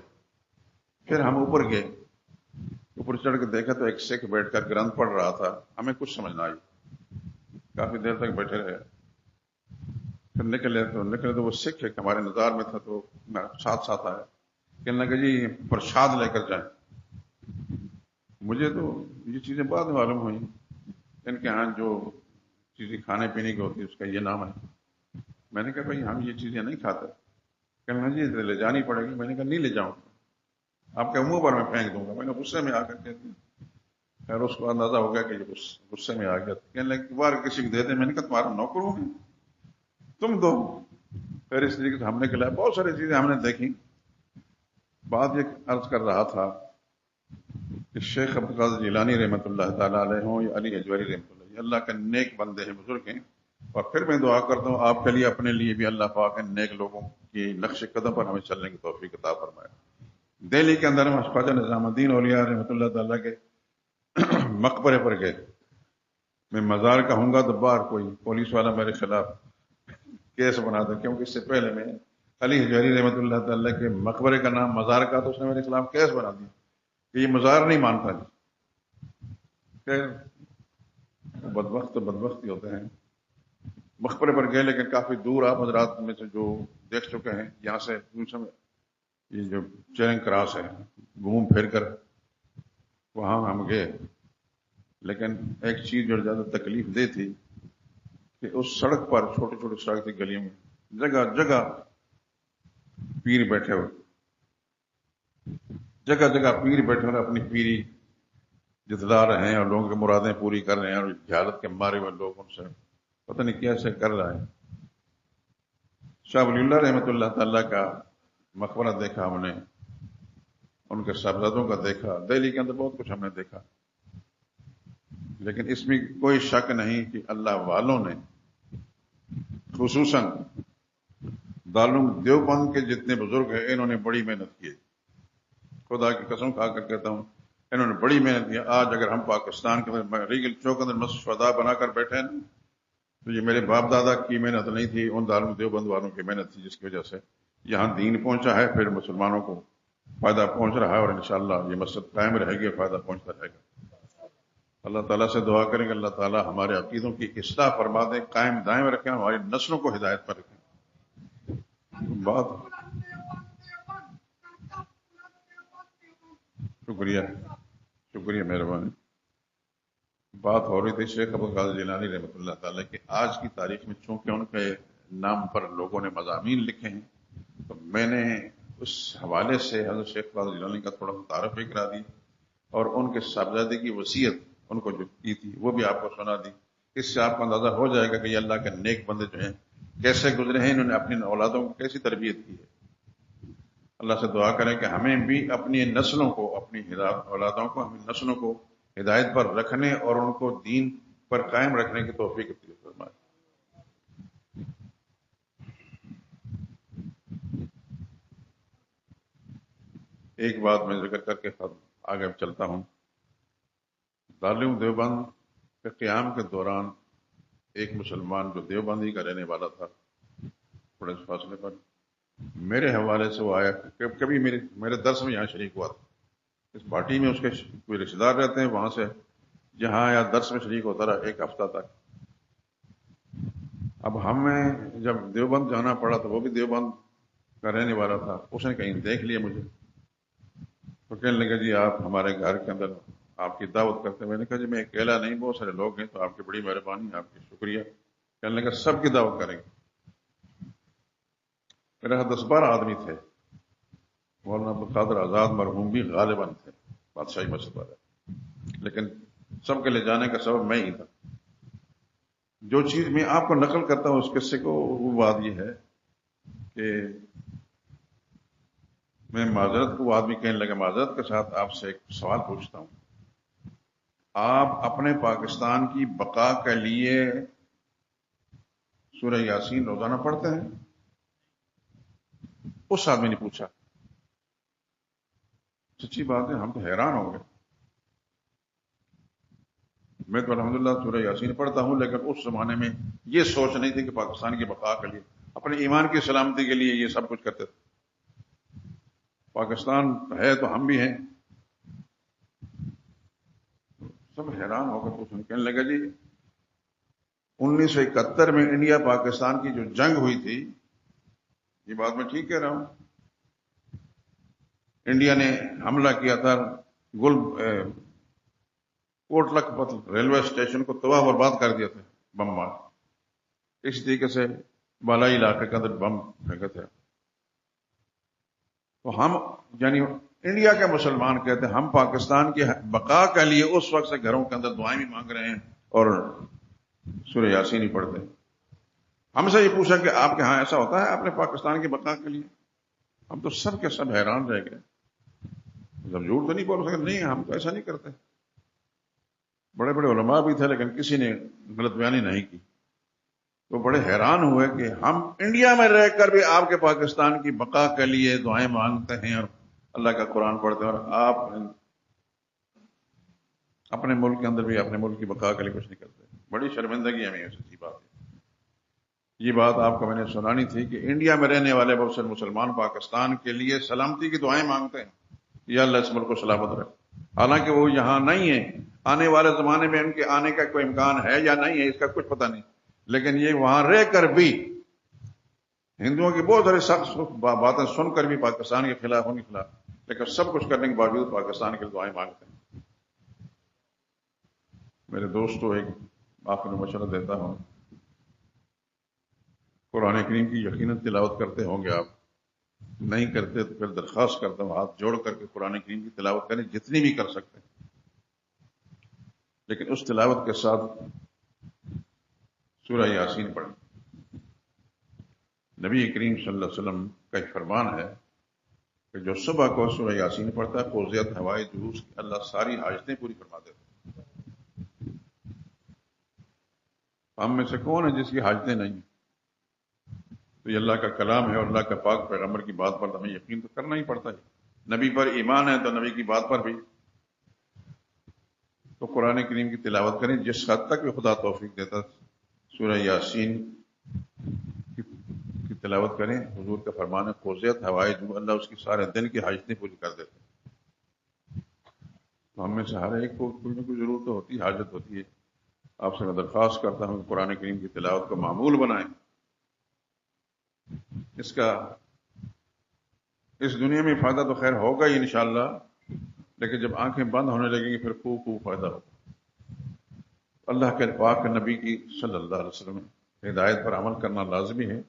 پھر ہم اوپر گئے، اوپر چڑھ کے دیکھا تو ایک سکھ بیٹھ کر گرنتھ پڑھ رہا تھا. ہمیں کچھ سمجھ نہ آئی، کافی دیر تک بیٹھے رہے. پھر نکلے تو وہ سکھ ایک ہمارے نظار میں تھا، تو ساتھ آیا، کہنے لگا جی پرساد لے کر جائیں. مجھے تو یہ چیزیں بعد میں معلوم ہوئی، ان کے ہاں جو چیزیں کھانے پینے کی ہوتی ہے اس کا یہ نام ہے. میں نے کہا بھائی ہم یہ چیزیں نہیں کھاتے. کہنے لگا جی لے جانی پڑے گی. میں نے کہا نہیں لے جاؤں، آپ کے منہ پر میں پھینک دوں گا. میں نے غصے میں آ کر کے، خیر اس کو اندازہ ہو گیا کہ یہ غصے میں آ گیا. کہنے لگا بار کسی کو دے دیں. میں نے کہا تمہارا نوکر ہوں میں، تم دو. پھر اس طریقے سے ہم نے کھلایا. بہت ساری چیزیں ہم نے دیکھی. بات یہ عرض کر رہا تھا کہ شیخ عبد القادر جیلانی رحمۃ اللہ تعالیٰ علیہ ہوں یا علی اجویری رحمۃ اللہ، یہ اللہ کے نیک بندے ہیں، بزرگ ہیں. اور پھر میں دعا کرتا ہوں آپ کے لیے، اپنے لیے بھی اللہ پاک ان نیک لوگوں کی نقش قدم پر ہمیں چلنے کی توفیق عطا فرمائے. دہلی کے اندر ہم خواجہ نظام الدین اولیاء رحمۃ اللہ تعالیٰ کے مقبرے پر گئے. میں مزار کہوں گا تو باہر کوئی پولیس والا میرے خلاف کیس بنا دے، کیونکہ اس سے پہلے میں علی حجویری رحمۃ اللہ تعالیٰ کے مقبرے کا نام مزار کا، تو اس نے میرے خلاف کیس بنا دیا کہ یہ مزار نہیں مانتا. خیر بدبخت ہی ہوتے ہیں. مقبرے پر گئے، لیکن کافی دور آپ حضرات میں سے جو دیکھ چکے ہیں، یہاں سے یہ جو چیرنگ کراس ہے، گھوم پھر کر وہاں ہم گئے. لیکن ایک چیز جو زیادہ تکلیف دہ تھی کہ اس سڑک پر، چھوٹی چھوٹی سڑک تھی گلیوں میں، جگہ جگہ پیر بیٹھے ہوئے، جگہ جگہ پیر بیٹھے ہوئے اپنی پیری جتلا رہے ہیں اور لوگوں کی مرادیں پوری کر رہے ہیں. اور جہالت کے مارے ہوئے لوگ ان سے پتہ نہیں کیسے کر رہا ہے. شاہ ولی اللہ رحمۃ اللہ تعالیٰ کا مقبرہ دیکھا ہم نے، ان کے صاحبزادوں کا دیکھا. دہلی کے اندر بہت کچھ ہم نے دیکھا، لیکن اس میں کوئی شک نہیں کہ اللہ والوں نے، خصوصاً دارالعلوم دیوبند کے جتنے بزرگ ہیں، انہوں نے بڑی محنت کی. خدا کی قسم کھا کر کہتا ہوں انہوں نے بڑی محنت کی. آج اگر ہم پاکستان کے اندر ریگل چوک کے اندر مسجد شہداء بنا کر بیٹھے ہیں نا، تو یہ میرے باپ دادا کی محنت نہیں تھی، ان دارالعلوم دیوبند والوں کی محنت تھی، جس کی وجہ سے یہاں دین پہنچا ہے. پھر مسلمانوں کو فائدہ پہنچ رہا ہے، اور انشاءاللہ یہ مسجد قائم رہے گی، فائدہ پہنچتا رہے گا. اللہ تعالیٰ سے دعا کریں کہ اللہ تعالیٰ ہمارے عقیدوں کی اصلاح فرما دیں، قائم دائم رکھیں، ہماری نسلوں کو ہدایت پر رکھیں. بات شکریہ مہربانی. بات ہو رہی تھی شیخ عبد القادر جیلانی رحمۃ اللہ تعالیٰ کہ آج کی تاریخ میں چونکہ ان کے نام پر لوگوں نے مضامین لکھے ہیں، تو میں نے اس حوالے سے حضرت شیخ قادر جیلانی کا تھوڑا تعارف بھی کرا دی اور ان کے صاحبزادے کی وصیت ان کو جو کی تھی وہ بھی آپ کو سنا دی. اس سے آپ کو اندازہ ہو جائے گا کہ یہ اللہ کے نیک بندے جو ہیں کیسے گزرے ہیں، انہوں نے اپنی اولادوں کو کیسی تربیت کی ہے. اللہ سے دعا کریں کہ ہمیں بھی اپنی نسلوں کو، اپنی اولادوں کو، ہمیں نسلوں کو ہدایت پر رکھنے اور ان کو دین پر قائم رکھنے کی توفیق عطا فرمائے. ایک بات میں ذکر کر کے آگے چلتا ہوں. دارالعلوم دیوبند کے قیام کے دوران ایک مسلمان جو دیوبندی کا رہنے والا تھا، تھوڑے سے فاصلے پر، میرے حوالے سے وہ آیا. کبھی میرے درس میں یہاں شریک ہوا تھا. اس پارٹی میں اس کے کوئی رشتے دار رہتے ہیں، وہاں سے جہاں یا درس میں شریک ہوتا رہا ایک ہفتہ تک. اب ہمیں جب دیوبند جانا پڑا تو وہ بھی دیوبند کا رہنے والا تھا. اس نے کہیں دیکھ لیا مجھے تو کہنے لگا جی آپ ہمارے گھر کے اندر آپ کی دعوت کرتے ہیں. میں نے کہا جی میں اکیلا نہیں، بہت سارے لوگ ہیں، تو آپ کی بڑی مہربانی، آپ کی شکریہ. کہنے لگا سب کی دعوت کریں گے. میرے یہاں 10-12 آدمی تھے. مولانا عبدالقادر آزاد مرحوم بھی غالباً تھے، بادشاہی مسجد والے، لیکن سب کے لے جانے کا سبب میں ہی تھا. جو چیز میں آپ کو نقل کرتا ہوں اس قصے کو، وہ بات یہ ہے کہ میں معذرت کو، وہ آدمی کہنے لگا معذرت کے ساتھ آپ سے ایک سوال پوچھتا ہوں، آپ اپنے پاکستان کی بقا کے لیے سورہ یاسین روزانہ پڑھتے ہیں؟ اس آدمی نے پوچھا. سچی بات ہے، ہم تو حیران ہو گئے. میں تو الحمدللہ سورہ یاسین پڑھتا ہوں، لیکن اس زمانے میں یہ سوچ نہیں تھی کہ پاکستان کی بقا کے لیے، اپنے ایمان کی سلامتی کے لیے یہ سب کچھ کرتے تھے. پاکستان ہے تو ہم بھی ہیں. سب حیران ہو کر پوچھنے کہنے لگا جی 1971 میں انڈیا پاکستان کی جو جنگ ہوئی تھی، یہ بات میں ٹھیک کہہ رہا ہوں؟ انڈیا نے حملہ کیا تھا، کوٹ لکھپت ریلوے اسٹیشن کو تباہ برباد کر دیا تھا بم مار. اس طریقے سے بالائی علاقے کے اندر بم پھینکے تھے. تو ہم یعنی انڈیا کے مسلمان کہتے ہیں ہم پاکستان کی بقا کے لیے اس وقت سے گھروں کے اندر دعائیں بھی مانگ رہے ہیں اور سورہ یاسین ہی پڑھتے ہیں. ہم سے یہ پوچھا کہ آپ کے ہاں ایسا ہوتا ہے اپنے پاکستان کی بقا کے لیے؟ ہم تو سب کے سب حیران رہ گئے. جب جھوٹ تو نہیں بول سکتے، نہیں ہم تو ایسا نہیں کرتے. بڑے بڑے علماء بھی تھے لیکن کسی نے غلط بیانی نہیں کی. تو بڑے حیران ہوئے کہ ہم انڈیا میں رہ کر بھی آپ کے پاکستان کی بقا کے لیے دعائیں مانگتے ہیں اور اللہ کا قرآن پڑھتے ہیں، اور آپ اپنے ملک کے اندر بھی اپنے ملک کی بقا کے لیے کچھ نہیں کرتے. بڑی شرمندگی ہمیں سچی بات ہے. یہ بات آپ کو میں نے سنانی تھی کہ انڈیا میں رہنے والے بہت سے مسلمان پاکستان کے لیے سلامتی کی دعائیں مانگتے ہیں، یا اللہ اس ملک کو سلامت رکھے. حالانکہ وہ یہاں نہیں ہے، آنے والے زمانے میں ان کے آنے کا کوئی امکان ہے یا نہیں ہے اس کا کچھ پتہ نہیں، لیکن یہ وہاں رہ کر بھی ہندوؤں کی بہت ساری سخت باتیں سن کر بھی پاکستان کے خلاف ان کے خلاف، لیکن سب کچھ کرنے کے باوجود پاکستان کے دعائیں مانگتے ہیں. میرے دوستوں ایک آخر میں مشورہ دیتا ہوں، قرآن کریم کی یقیناً تلاوت کرتے ہوں گے. آپ نہیں کرتے تو پھر درخواست کرتا ہوں ہاتھ جوڑ کر کے قرآن کریم کی تلاوت کریں جتنی بھی کر سکتے ہیں، لیکن اس تلاوت کے ساتھ سورہ یاسین پڑھیں. نبی کریم صلی اللہ علیہ وسلم کا ایک فرمان ہے کہ جو صبح کو سورہ یاسین پڑھتا ہے قضیت ہوائے جلوس کی، اللہ ساری حاجتیں پوری فرما دیتا ہے. ہم میں سے کون ہے جس کی حاجتیں نہیں؟ تو یہ اللہ کا کلام ہے اور اللہ کا پاک پیغمبر کی بات پر ہمیں یقین تو کرنا ہی پڑتا ہے. نبی پر ایمان ہے تو نبی کی بات پر بھی. تو قرآن کریم کی تلاوت کریں جس حد تک بھی خدا توفیق دیتا. سورہ یاسین کی تلاوت کریں. حضور کا فرمان ہے قضیت ہوائے جو، اللہ اس کی سارے دن کی حاجتیں پوری کر دیتے ہیں. تو ہم میں سے ہر ایک کو کوئی نہ کوئی ضرورت ہوتی ہے، حاجت ہوتی ہے. آپ سے میں درخواست کرتا ہوں کہ قرآن کریم کی تلاوت کو معمول بنائیں. اس کا اس دنیا میں فائدہ تو خیر ہوگا ہی انشاءاللہ، لیکن جب آنکھیں بند ہونے لگیں گی پھر خوب فائدہ ہوگا. اللہ کے پاک نبی کی صلی اللہ علیہ وسلم ہدایت پر عمل کرنا لازمی ہے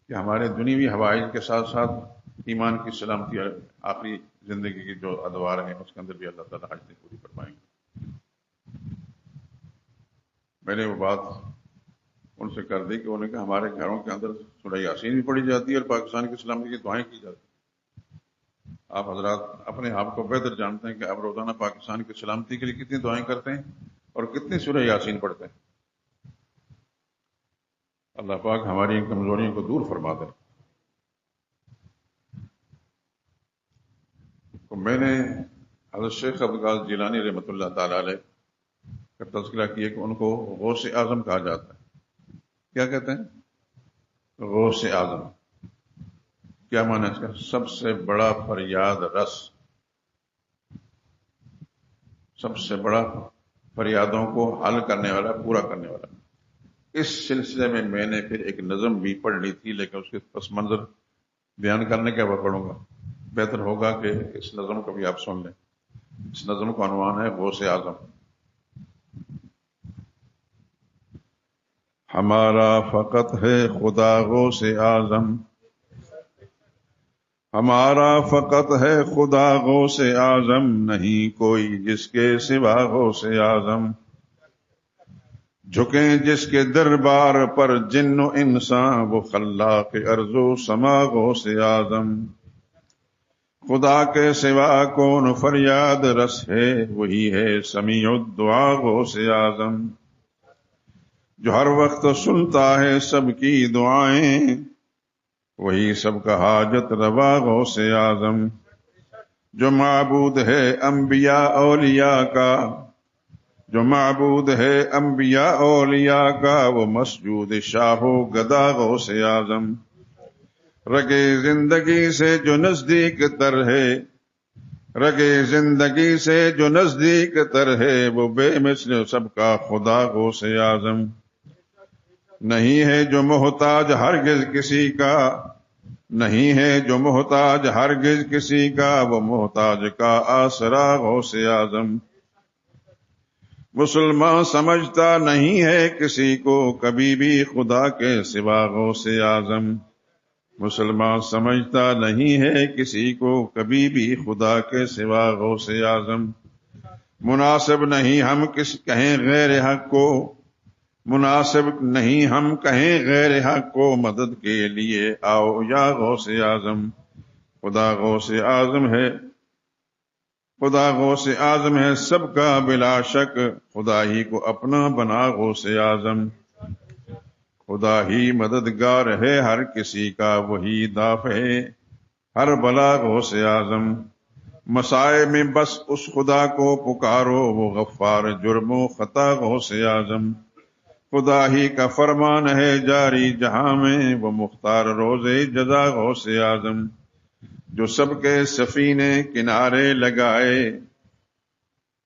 کہ ہمارے دنیوی حوائج کے ساتھ ساتھ ایمان کی سلامتی آخری زندگی کی جو ادوار ہیں اس کے اندر بھی اللہ تعالیٰ حاجتیں پوری فرمائیں گے۔ میں نے وہ بات ان سے کر دی کہ انہوں نے کہا ہمارے گھروں کے اندر سورہ یاسین بھی پڑھی جاتی ہے اور پاکستان کی سلامتی کی دعائیں کی جاتی ہیں۔ آپ حضرات اپنے آپ کو بہتر جانتے ہیں کہ آپ روزانہ پاکستان کی سلامتی کے لیے کتنی دعائیں کرتے ہیں اور کتنی سورہ یاسین پڑھتے ہیں۔ اللہ پاک ہماری ان کمزوریوں کو دور فرما دے۔ تو میں نے حضرت شیخ عبدالقادر جیلانی رحمۃ اللہ تعالی علیہ کا تذکرہ کیا کہ ان کو غوث اعظم کہا جاتا ہے۔ کیا کہتے ہیں؟ غوث اعظم۔ کیا معنی ہے اس کا؟ سب سے بڑا فریاد رس، سب سے بڑا فریادوں کو حل کرنے والا، پورا کرنے والا۔ اس سلسلے میں نے پھر ایک نظم بھی پڑھ لی تھی، لیکن اس کے پس منظر بیان کرنے کے بعد پڑھوں گا۔ بہتر ہوگا کہ اس نظم کو بھی آپ سن لیں۔ اس نظم کا عنوان ہے غوث اعظم۔ ہمارا فقط ہے خدا غوث اعظم، ہمارا فقط ہے خدا غوث اعظم، نہیں کوئی جس کے سوا غوث اعظم۔ جھکیں جس کے دربار پر جن و انسان، وہ خلاق ارض و سما غوث اعظم۔ خدا کے سوا کون فریاد رس ہے، وہی ہے سمیع الدعا غوث اعظم۔ جو ہر وقت سنتا ہے سب کی دعائیں، وہی سب کا حاجت روا غوث اعظم۔ جو معبود ہے انبیاء اولیاء کا، جو معبود ہے انبیاء اولیاء کا، وہ مسجود شاہ و گدا غوث اعظم۔ رگے زندگی سے جو نزدیک تر ہے، رگے زندگی سے جو نزدیک تر ہے، وہ بے مثل سب کا خدا غوث اعظم۔ نہیں ہے جو محتاج ہرگز کسی کا، نہیں ہے جو محتاج ہرگز کسی کا، وہ محتاج کا آسرا غوث اعظم۔ مسلمان سمجھتا نہیں ہے کسی کو کبھی بھی خدا کے سوا غوث اعظم۔ مسلمان سمجھتا نہیں ہے کسی کو کبھی بھی خدا کے سوا غوث اعظم۔ مناسب نہیں ہم کہیں غیر حق کو، مناسب نہیں ہم کہیں غیر حق کو، مدد کے لیے آؤ یا غوث اعظم۔ خدا غوث اعظم ہے، خدا غوث اعظم ہے سب کا بلا شک، خدا ہی کو اپنا بنا غوث اعظم۔ خدا ہی مددگار ہے ہر کسی کا، وہی دافع ہے ہر بلا غوث اعظم۔ مسائب میں بس اس خدا کو پکارو، وہ غفار جرم و خطا غوث اعظم۔ خدا ہی کا فرمان ہے جاری جہاں میں، وہ مختار روز جزا غوث اعظم۔ جو سب کے سفینے کنارے لگائے،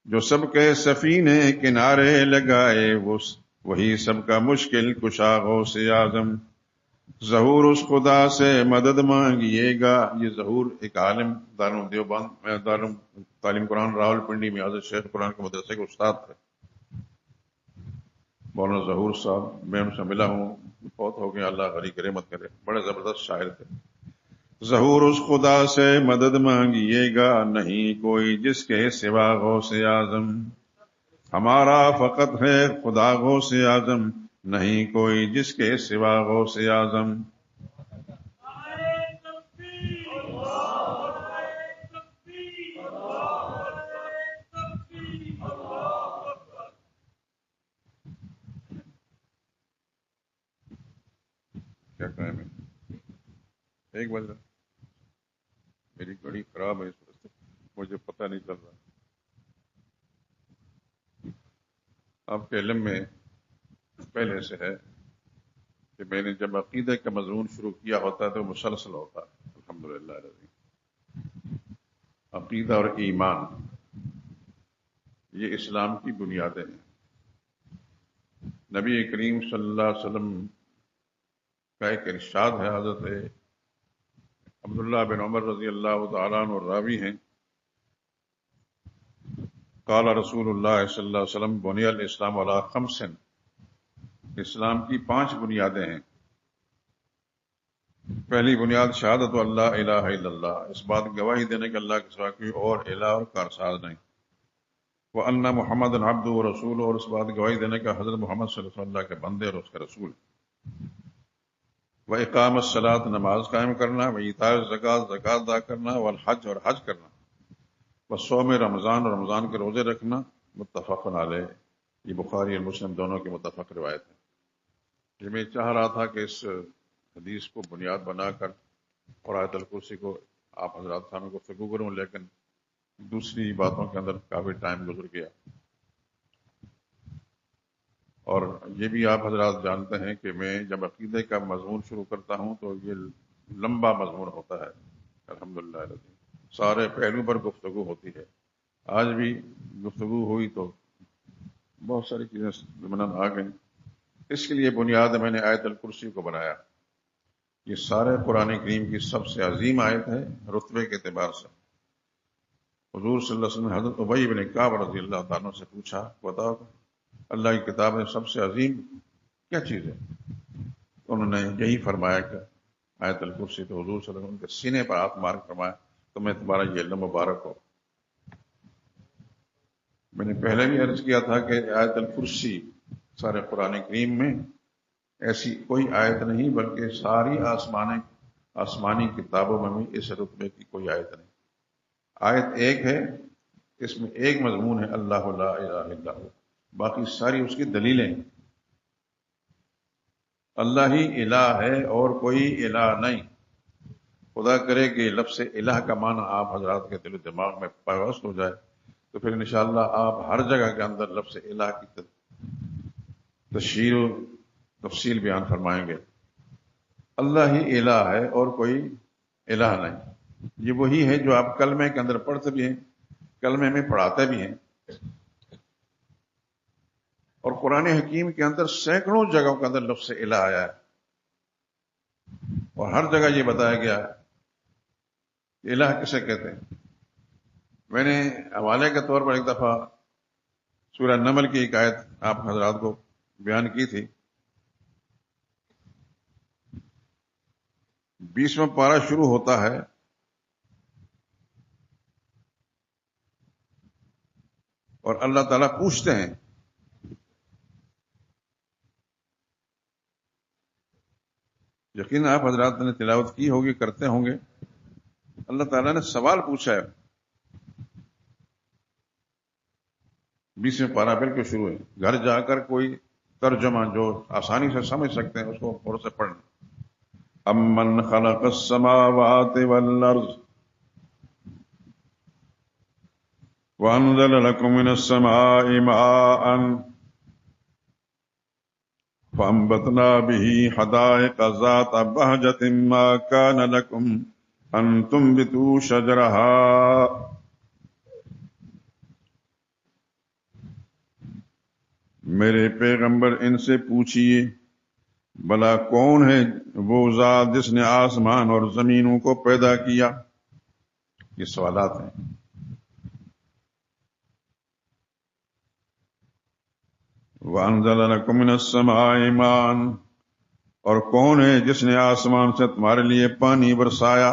جو سب کے سفینے کنارے لگائے، وہی سب کا مشکل کشا غوث اعظم۔ ظہور اس خدا سے مدد مانگیے گا۔ یہ ظہور ایک عالم دارالعلوم دیوبند، دارالعلوم تعلیم قرآن راول پنڈی میں حضرت شیخ قرآن کے مدرسے کے استاد تھے، مولانا ظہور صاحب۔ میں ان سے ملا ہوں، بہت ہو گیا، اللہ غنی کی رحمت کرے، بڑے زبردست شاعر تھے۔ ظہور اس خدا سے مدد مانگیے گا، نہیں کوئی جس کے سوا غوث اعظم۔ ہمارا فقط ہے خدا غوث اعظم، نہیں کوئی جس کے سوا غوث اعظم۔ کیا ٹائم ہے؟ 1 بج رہا۔ میری گھڑی خراب ہے، اس وجہ سے مجھے پتہ نہیں چل رہا۔ آپ کے علم میں پہلے سے ہے کہ میں نے جب عقیدہ کا مضمون شروع کیا ہوتا ہے تو مسلسل ہوتا ہے، الحمدللہ رضی۔ عقیدہ اور ایمان یہ اسلام کی بنیادیں ہیں۔ نبی کریم صلی اللہ علیہ وسلم کا ایک ارشاد ہے، حضرت عبداللہ بن عمر رضی اللہ تعالیٰ عنہ راوی ہیں، قال رسول اللہ صلی اللہ علیہ وسلم بنی الاسلام علی 5، اسلام کی 5 بنیادیں ہیں۔ پہلی بنیاد شہادت اللہ الہ الا اللہ، اس بات کی گواہی دینے کہ اللہ کے سوا کوئی اور الہ اور کارساز نہیں، وہ ان محمد عبدہ و رسول، اور اس بات کی گواہی دینے کا حضرت محمد صلی اللہ علیہ وسلم اللہ کے بندے اور اس کے رسول، وہ اقام الصلاۃ، نماز قائم کرنا، وہ ایتاء الزکات، زکات ادا کرنا، والحج، اور حج کرنا، وہ صوم رمضان، اور رمضان کے روزے رکھنا، متفق علیہ، یہ بخاری اور مسلم دونوں کی متفق روایت ہے۔ یہ میں چاہ رہا تھا کہ اس حدیث کو بنیاد بنا کر اور آیت الکرسی کو آپ حضرات سامنے گفتگو کروں، لیکن دوسری باتوں کے اندر کافی ٹائم گزر گیا، اور یہ بھی آپ حضرات جانتے ہیں کہ میں جب عقیدے کا مضمون شروع کرتا ہوں تو یہ لمبا مضمون ہوتا ہے، الحمدللہ سارے پہلو پر گفتگو ہوتی ہے۔ آج بھی گفتگو ہوئی تو بہت ساری چیزیں ضمناً آ گئیں، اس کے لیے بنیاد میں نے آیت الکرسی کو بنایا۔ یہ سارے قرآن کریم کی سب سے عظیم آیت ہے رتبے کے اعتبار سے۔ حضور صلی اللہ علیہ وسلم نے حضرت ابی بن کعب رضی اللہ تعالیٰ سے پوچھا، بتاؤ اللہ کی کتاب میں سب سے عظیم کیا چیز ہے؟ انہوں نے یہی فرمایا کہ آیت الکرسی۔ تو حضور صلی اللہ علیہ وسلم کے سینے پر ہاتھ مار فرمایا تمہیں تمہارا یہ علم مبارک ہو۔ میں نے پہلے بھی عرض کیا تھا کہ آیت الکرسی سارے قرآن کریم میں ایسی کوئی آیت نہیں، بلکہ ساری آسمانی کتابوں میں بھی اس رتبے کی کوئی آیت نہیں۔ آیت ایک ہے، اس میں ایک مضمون ہے اللہ لا الہ الا ہو، باقی ساری اس کی دلیلیں۔ اللہ ہی الہ ہے اور کوئی الہ نہیں۔ خدا کرے کہ لفظ الہ کا معنی آپ حضرات کے دل و دماغ میں پیوست ہو جائے تو پھر انشاءاللہ آپ ہر جگہ کے اندر لفظ الہ کی تشریح و تفصیل بیان فرمائیں گے۔ اللہ ہی الہ ہے اور کوئی الہ نہیں، یہ وہی ہے جو آپ کلمے کے اندر پڑھتے بھی ہیں، کلمے میں پڑھاتے بھی ہیں، اور قرآن حکیم کے اندر سینکڑوں جگہوں کے اندر لفظ الہ آیا ہے، اور ہر جگہ یہ بتایا گیا ہے کہ الہ کسے کہتے ہیں۔ میں نے حوالے کے طور پر ایک دفعہ سورہ نمل کی ایک آیت آپ حضرات کو بیان کی تھی۔ 20واں پارہ شروع ہوتا ہے اور اللہ تعالیٰ پوچھتے ہیں، یقیناً آپ حضرات نے تلاوت کی ہوگی، کرتے ہوں گے، اللہ تعالیٰ نے سوال پوچھا ہے۔ 20واں پارہ بالکل شروع ہے، گھر جا کر کوئی ترجمہ جو آسانی سے سمجھ سکتے ہیں اس کو غور سے پڑھنا۔ امن خلق السماوات والارض وانزل لكم من السماء ماء فانبتنا به حدائق ذات بهجة ما كان لكم ان تنبتوا شجرها۔ میرے پیغمبر ان سے پوچھئے، بھلا کون ہے وہ ذات جس نے آسمان اور زمینوں کو پیدا کیا؟ یہ سوالات ہیں۔ وَأَنزَلَ لَكُم مِّنَ السَّمَاءِ مَاءً، اور کون ہے جس نے آسمان سے تمہارے لیے پانی برسایا؟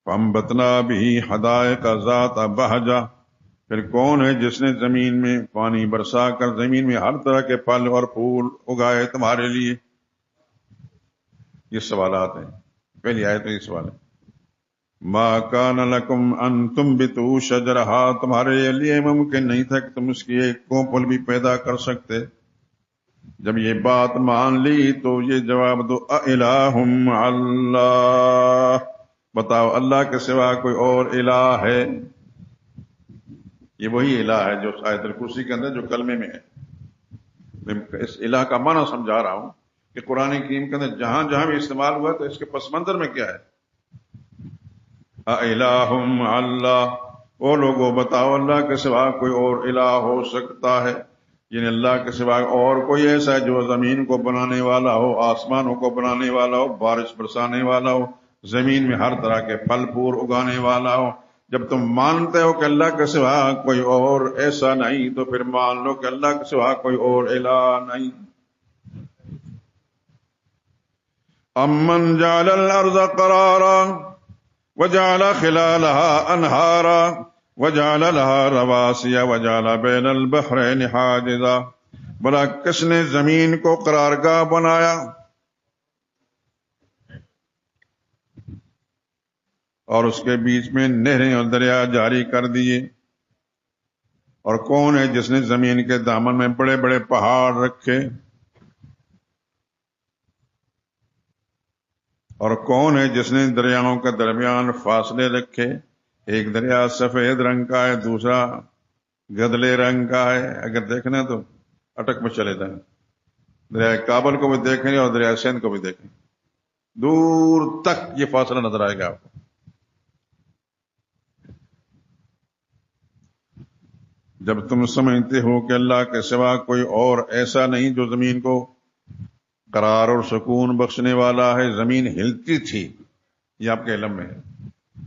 فَأَنبَتْنَا بِهِ حَدَائِقَ ذَاتَ بَهْجَةٍ، پھر کون ہے جس نے زمین میں پانی برسا کر زمین میں ہر طرح کے پھل اور پھول اگائے تمہارے لیے؟ یہ سوالات ہیں۔ پہلی آیت میں یہ سوال ہے، ما کان لکم ان تنبتوا شجرہا، تمہارے لیے ممکن نہیں تھا کہ تم اس کی ایک کونپل بھی پیدا کر سکتے۔ جب یہ بات مان لی تو یہ جواب دو، اِلٰہٌ مع اللہ، بتاؤ اللہ کے سوا کوئی اور الہ ہے؟ یہ وہی الہ ہے جو آیت الکرسی کے اندر جو کلمے میں ہے۔ میں اس الہ کا معنی سمجھا رہا ہوں کہ قرآن کریم کے اندر جہاں جہاں بھی استعمال ہوا تو اس کے پس منظر میں کیا ہے؟ اِلٰہٌ مع اللہ، وہ لوگوں بتاؤ اللہ کے سوا کوئی اور الہ ہو سکتا ہے؟ یعنی اللہ کے سوا اور کوئی ایسا ہے جو زمین کو بنانے والا ہو، آسمانوں کو بنانے والا ہو، بارش برسانے والا ہو، زمین میں ہر طرح کے پھل پھول اگانے والا ہو؟ جب تم مانتے ہو کہ اللہ کے سوا کوئی اور ایسا نہیں تو پھر مان لو کہ اللہ کے سوا کوئی اور الہ نہیں۔ امن جعل الارض قرارا وجعل خلالها انہارا وجعل لها رواسي وجعل بين البحرين حاجزا، بھلا کس نے زمین کو قرارگاہ بنایا اور اس کے بیچ میں نہریں اور دریا جاری کر دیے؟ اور کون ہے جس نے زمین کے دامن میں بڑے بڑے پہاڑ رکھے؟ اور کون ہے جس نے دریاؤں کے درمیان فاصلے رکھے؟ ایک دریا سفید رنگ کا ہے، دوسرا گدلے رنگ کا ہے، اگر دیکھنا تو اٹک میں چلے جائیں، دریائے کابل کو بھی دیکھیں اور دریائے سندھ کو بھی دیکھیں، دور تک یہ فاصلہ نظر آئے گا آپ کو۔ جب تم سمجھتے ہو کہ اللہ کے سوا کوئی اور ایسا نہیں جو زمین کو قرار اور سکون بخشنے والا ہے۔ زمین ہلتی تھی، یہ آپ کے علم میں ہے،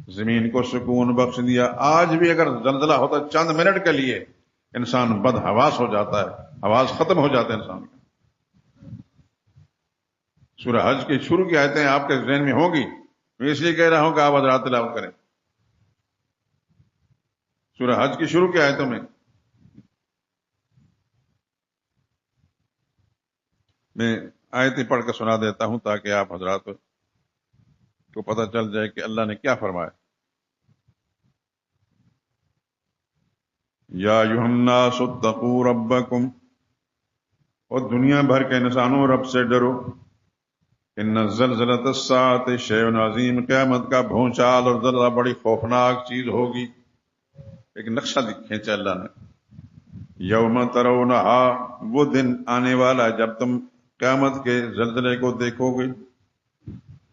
زمین کو سکون بخش دیا۔ آج بھی اگر زلزلہ ہوتا چند منٹ کے لیے انسان بد حواس ہو جاتا ہے، حواس ختم ہو جاتے ہیں انسان کا۔ سورہ حج کی شروع کی آیتیں آپ کے ذہن میں ہوں گی، میں اس لیے کہہ رہا ہوں کہ آپ حضرات تلاوت کریں۔ سورہ حج کی شروع کی آیتوں میں میں آیتیں پڑھ کے سنا دیتا ہوں تاکہ آپ حضرات کو پتہ چل جائے کہ اللہ نے کیا فرمایا۔ یا ایھا الناس اتقوا ربکم، اور دنیا بھر کے انسانوں رب سے ڈرو۔ ان زلزلۃ الساعۃ شیء عظیم، قیامت کا بھونچال اور زلزلہ بڑی خوفناک چیز ہوگی۔ ایک نقشہ کھینچا اللہ نے، یوم ترونھا، وہ دن آنے والا جب تم قیامت کے زلزلے کو دیکھو گے۔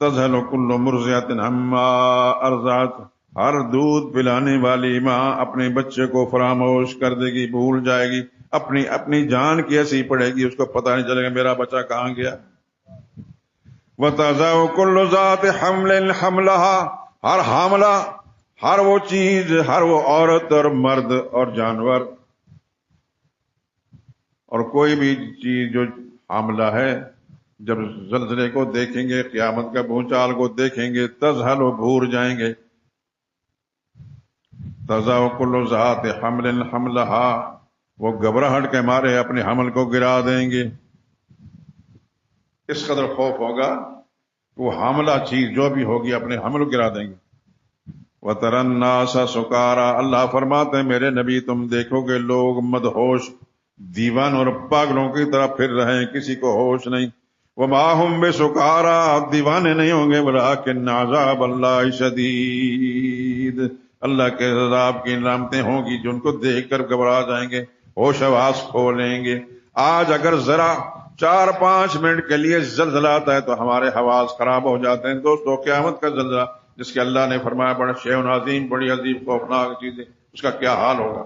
تذہل کل مرضعۃ عما ارضعت، ہر دودھ پلانے والی ماں اپنے بچے کو فراموش کر دے گی، بھول جائے گی، اپنی جان کی ایسی پڑے گی، اس کو پتہ نہیں چلے گا میرا بچہ کہاں گیا۔ وتضع کل ذات حمل حملها، ہر حاملہ، ہر وہ چیز، ہر وہ عورت اور مرد اور جانور اور کوئی بھی چیز جو حاملہ ہے، جب زلزلے کو دیکھیں گے، قیامت کا بھونچال کو دیکھیں گے، تذہل، و بھول جائیں گے۔ تضع کل ذات حمل حملها، وہ گھبراہٹ کے مارے اپنے حمل کو گرا دیں گے۔ اس قدر خوف ہوگا کہ وہ حاملہ چیز جو بھی ہوگی اپنے حمل کو گرا دیں گے۔ وَتَرَى النَّاسَ سُكَارَىٰ، اللہ فرماتے ہیں میرے نبی تم دیکھو گے لوگ مدہوش، دیوان اور پاگلوں کی طرح پھر رہے ہیں، کسی کو ہوش نہیں۔ وَمَا هُمْ بِسُكَارَىٰ، دیوانے نہیں ہوں گے، وَلَٰكِنَّ عَذَابَ اللَّهِ شَدِيدٌ، اللہ کے عذاب کی علامتیں ہوں گی جو ان کو دیکھ کر گھبرا جائیں گے، ہوش حواس کھو لیں گے۔ آج اگر ذرا 4-5 منٹ کے لیے زلزلہ آتا ہے تو ہمارے حواس خراب ہو جاتے ہیں۔ دوستو، قیامت کا زلزلہ جس کے اللہ نے فرمایا بڑا شیء عظیم، بڑی عظیم خوفناک چیز ہے، اس کا کیا حال ہوگا۔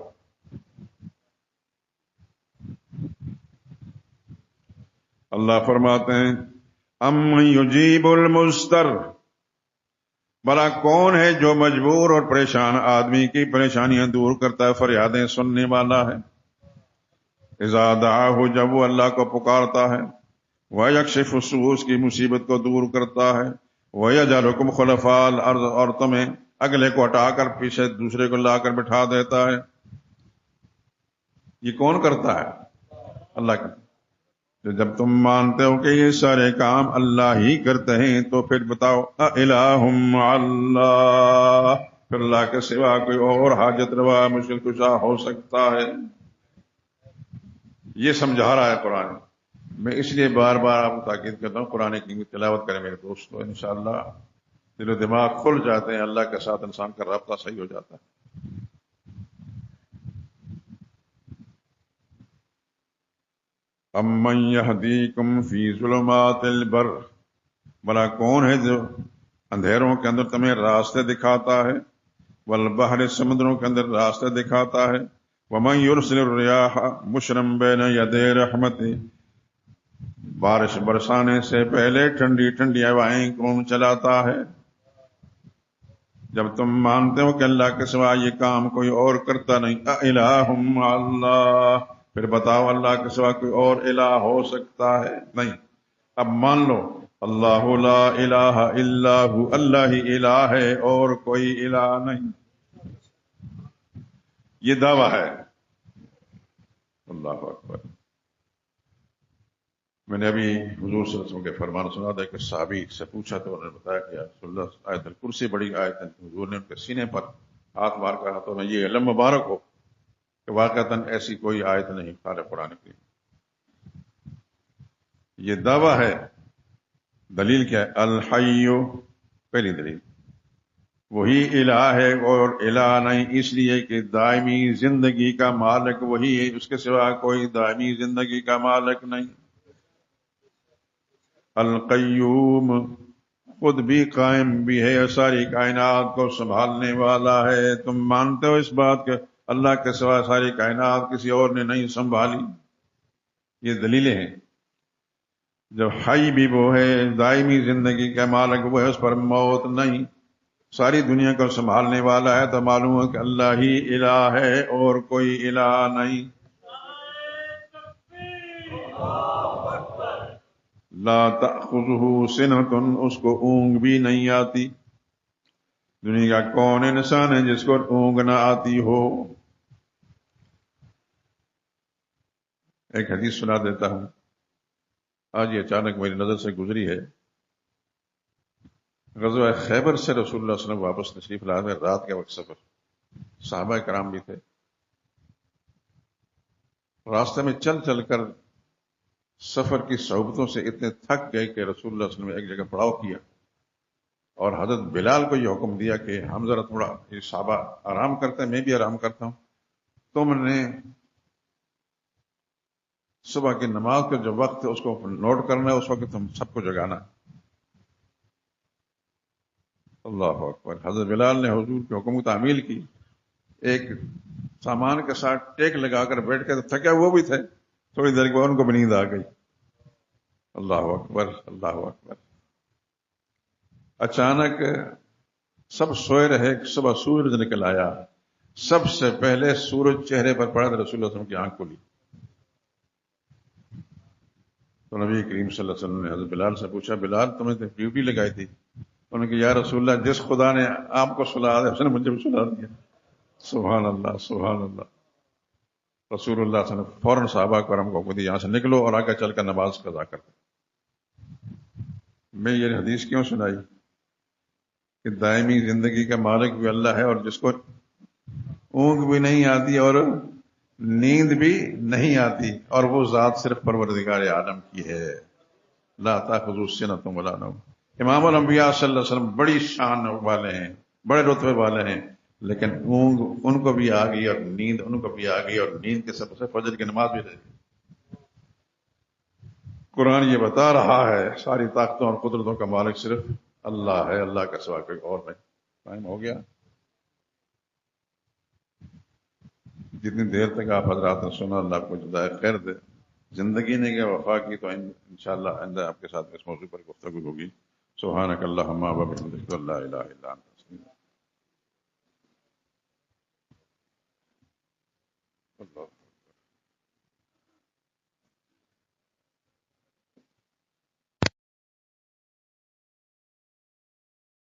اللہ فرماتے ہیں امن یجیب المضطر، بھلا کون ہے جو مجبور اور پریشان آدمی کی پریشانیاں دور کرتا ہے، فریادیں سننے والا ہے۔ اذا دعاہ، جب وہ اللہ کو پکارتا ہے، ویکشف السوء، اس کی مصیبت کو دور کرتا ہے، ویجعلکم خلفاء الارض، اور تمہیں اگلے کو ہٹا کر پیچھے دوسرے کو لا کر بٹھا دیتا ہے۔ یہ کون کرتا ہے؟ اللہ کرتا ہے۔ جب تم مانتے ہو کہ یہ سارے کام اللہ ہی کرتے ہیں تو پھر بتاؤ اِلٰہٌ مع اللہ، پھر اللہ کے سوا کوئی اور حاجت روا مشکل کشا ہو سکتا ہے؟ یہ سمجھا رہا ہے قرآن۔ میں اس لیے بار بار آپ کو تاکید کرتا ہوں قرآن کی تلاوت کریں میرے دوستو، انشاءاللہ دل و دماغ کھل جاتے ہیں، اللہ کے ساتھ انسان کا رابطہ صحیح ہو جاتا ہے۔ امن یہدیکم فی ظلمات البر، بھلا کون ہے جو اندھیروں کے اندر تمہیں راستے دکھاتا ہے، والبحر، سمندروں کے اندر راستے دکھاتا ہے، ومن یرسل الریاح بشرا بین یدی رحمتہ، بارش برسانے سے پہلے ٹھنڈی ٹھنڈی ہوائیں کون چلاتا ہے؟ جب تم مانتے ہو کہ اللہ کے سوا یہ کام کوئی اور کرتا نہیں، اِلٰہٌ مع اللہ، پھر بتاؤ اللہ کے سوا کوئی اور الہ ہو سکتا ہے؟ نہیں۔ اب مان لو اللہ لا الہ الا ہو، اللہ ہی الہ ہے اور کوئی الہ نہیں. یہ دعویٰ ہے. اللہ اکبر. میں نے ابھی حضور صلی اللہ علیہ وسلم کے فرمان سنا تھا کہ صحابی سے پوچھا تو انہوں نے بتایا کہ یا رسول اللہ آیت الکرسی بڑی آیت ہے. حضور نے ان کے سینے پر ہاتھ مار کر ہاتھوں میں یہ علم مبارک ہو کہ واقعتاً ایسی کوئی آیت نہیں خالق قرآن کی. یہ دعویٰ ہے. دلیل کیا ہے؟ الحی، پہلی دلیل وہی الہ ہے اور الہ نہیں، اس لیے کہ دائمی زندگی کا مالک وہی ہے، اس کے سوا کوئی دائمی زندگی کا مالک نہیں. القیوم، خود بھی قائم بھی ہے، ساری کائنات کو سنبھالنے والا ہے. تم مانتے ہو اس بات کہ اللہ کے سوا ساری کائنات کسی اور نے نہیں سنبھالی؟ یہ دلیلیں ہیں. جب حی بھی وہ ہے، دائمی زندگی کا مالک وہ ہے، اس پر موت نہیں، ساری دنیا کو سنبھالنے والا ہے، تو معلوم ہے کہ اللہ ہی الہ ہے اور کوئی الہ نہیں. لا تأخذہ سنۃ، اس کو اونگ بھی نہیں آتی. دنیا کا کون انسان ہے جس کو اونگ نہ آتی ہو؟ ایک حدیث سنا دیتا ہوں، آج یہ اچانک میری نظر سے گزری ہے. غزوہ خیبر سے رسول اللہ صلی اللہ علیہ وسلم واپس تشریف لائے، رات کے وقت سفر، صحابہ کرام بھی تھے. راستے میں چل چل کر سفر کی صعوبتوں سے اتنے تھک گئے کہ رسول اللہ صلی اللہ علیہ وسلم نے ایک جگہ پڑاؤ کیا اور حضرت بلال کو یہ حکم دیا کہ ہم ذرا تھوڑا یہ صحابہ آرام کرتے ہیں، میں بھی آرام کرتا ہوں، تم نے صبح کی نماز کا جو وقت ہے اس کو نوٹ کرنا ہے، اس وقت تم سب کو جگانا. اللہ اکبر. حضرت بلال نے حضور کے حکم کی تعمیل کی، ایک سامان کے ساتھ ٹیک لگا کر بیٹھ کے تھکے وہ بھی تھے، تھوڑی دیر کے بعد ان کو بھی نیند آ گئی. اللہ اکبر، اللہ اکبر. اچانک سب سوئے رہے، صبح سورج نکل آیا، سب سے پہلے سورج چہرے پر پڑا تو رسول اللہ صلی اللہ علیہ وسلم کی آنکھ کھلی. تو نبی کریم صلی اللہ علیہ وسلم نے حضرت بلال سے پوچھا، بلال تمہیں تو ڈیوٹی لگائی تھی؟ انہوں نے کہا یا رسول اللہ، جس خدا نے آپ کو سلا دیا اس نے مجھے بھی سلا دیا. سبحان اللہ، سبحان اللہ. رسول اللہ صلی اللہ علیہ وسلم فوراً صحابہ کرام کو حکم دیا یہاں سے نکلو اور آگے چل کر نماز قضا کرتے. میں یہ حدیث کیوں سنائی کہ دائمی زندگی کا مالک بھی اللہ ہے اور جس کو اونگ بھی نہیں آتی اور نیند بھی نہیں آتی، اور وہ ذات صرف پروردگار عالم کی ہے. لا تأخذہ سنۃ ولا نوم. امام الانبیاء صلی اللہ علیہ وسلم بڑی شان والے ہیں، بڑے رتبے والے ہیں، لیکن اونگ ان کو بھی آ گئی اور نیند ان کو بھی آ گئی، اور نیند کے سب سے فجر کی نماز بھی رہ گئی. قرآن یہ بتا رہا ہے ساری طاقتوں اور قدرتوں کا مالک صرف اللہ ہے، اللہ کا سوا کوئی اور نہیں. ٹائم ہو گیا. جتنی دیر تک آپ حضرات نے سنا، اللہ آپ کو جزائے خیر دے. زندگی نے کیا وفا کی تو انشاءاللہ آئندہ آپ کے ساتھ اس موضوع پر گفتگو ہوگی. سبحانک اللہم و بحمدک لا الہ الا انت. اللہ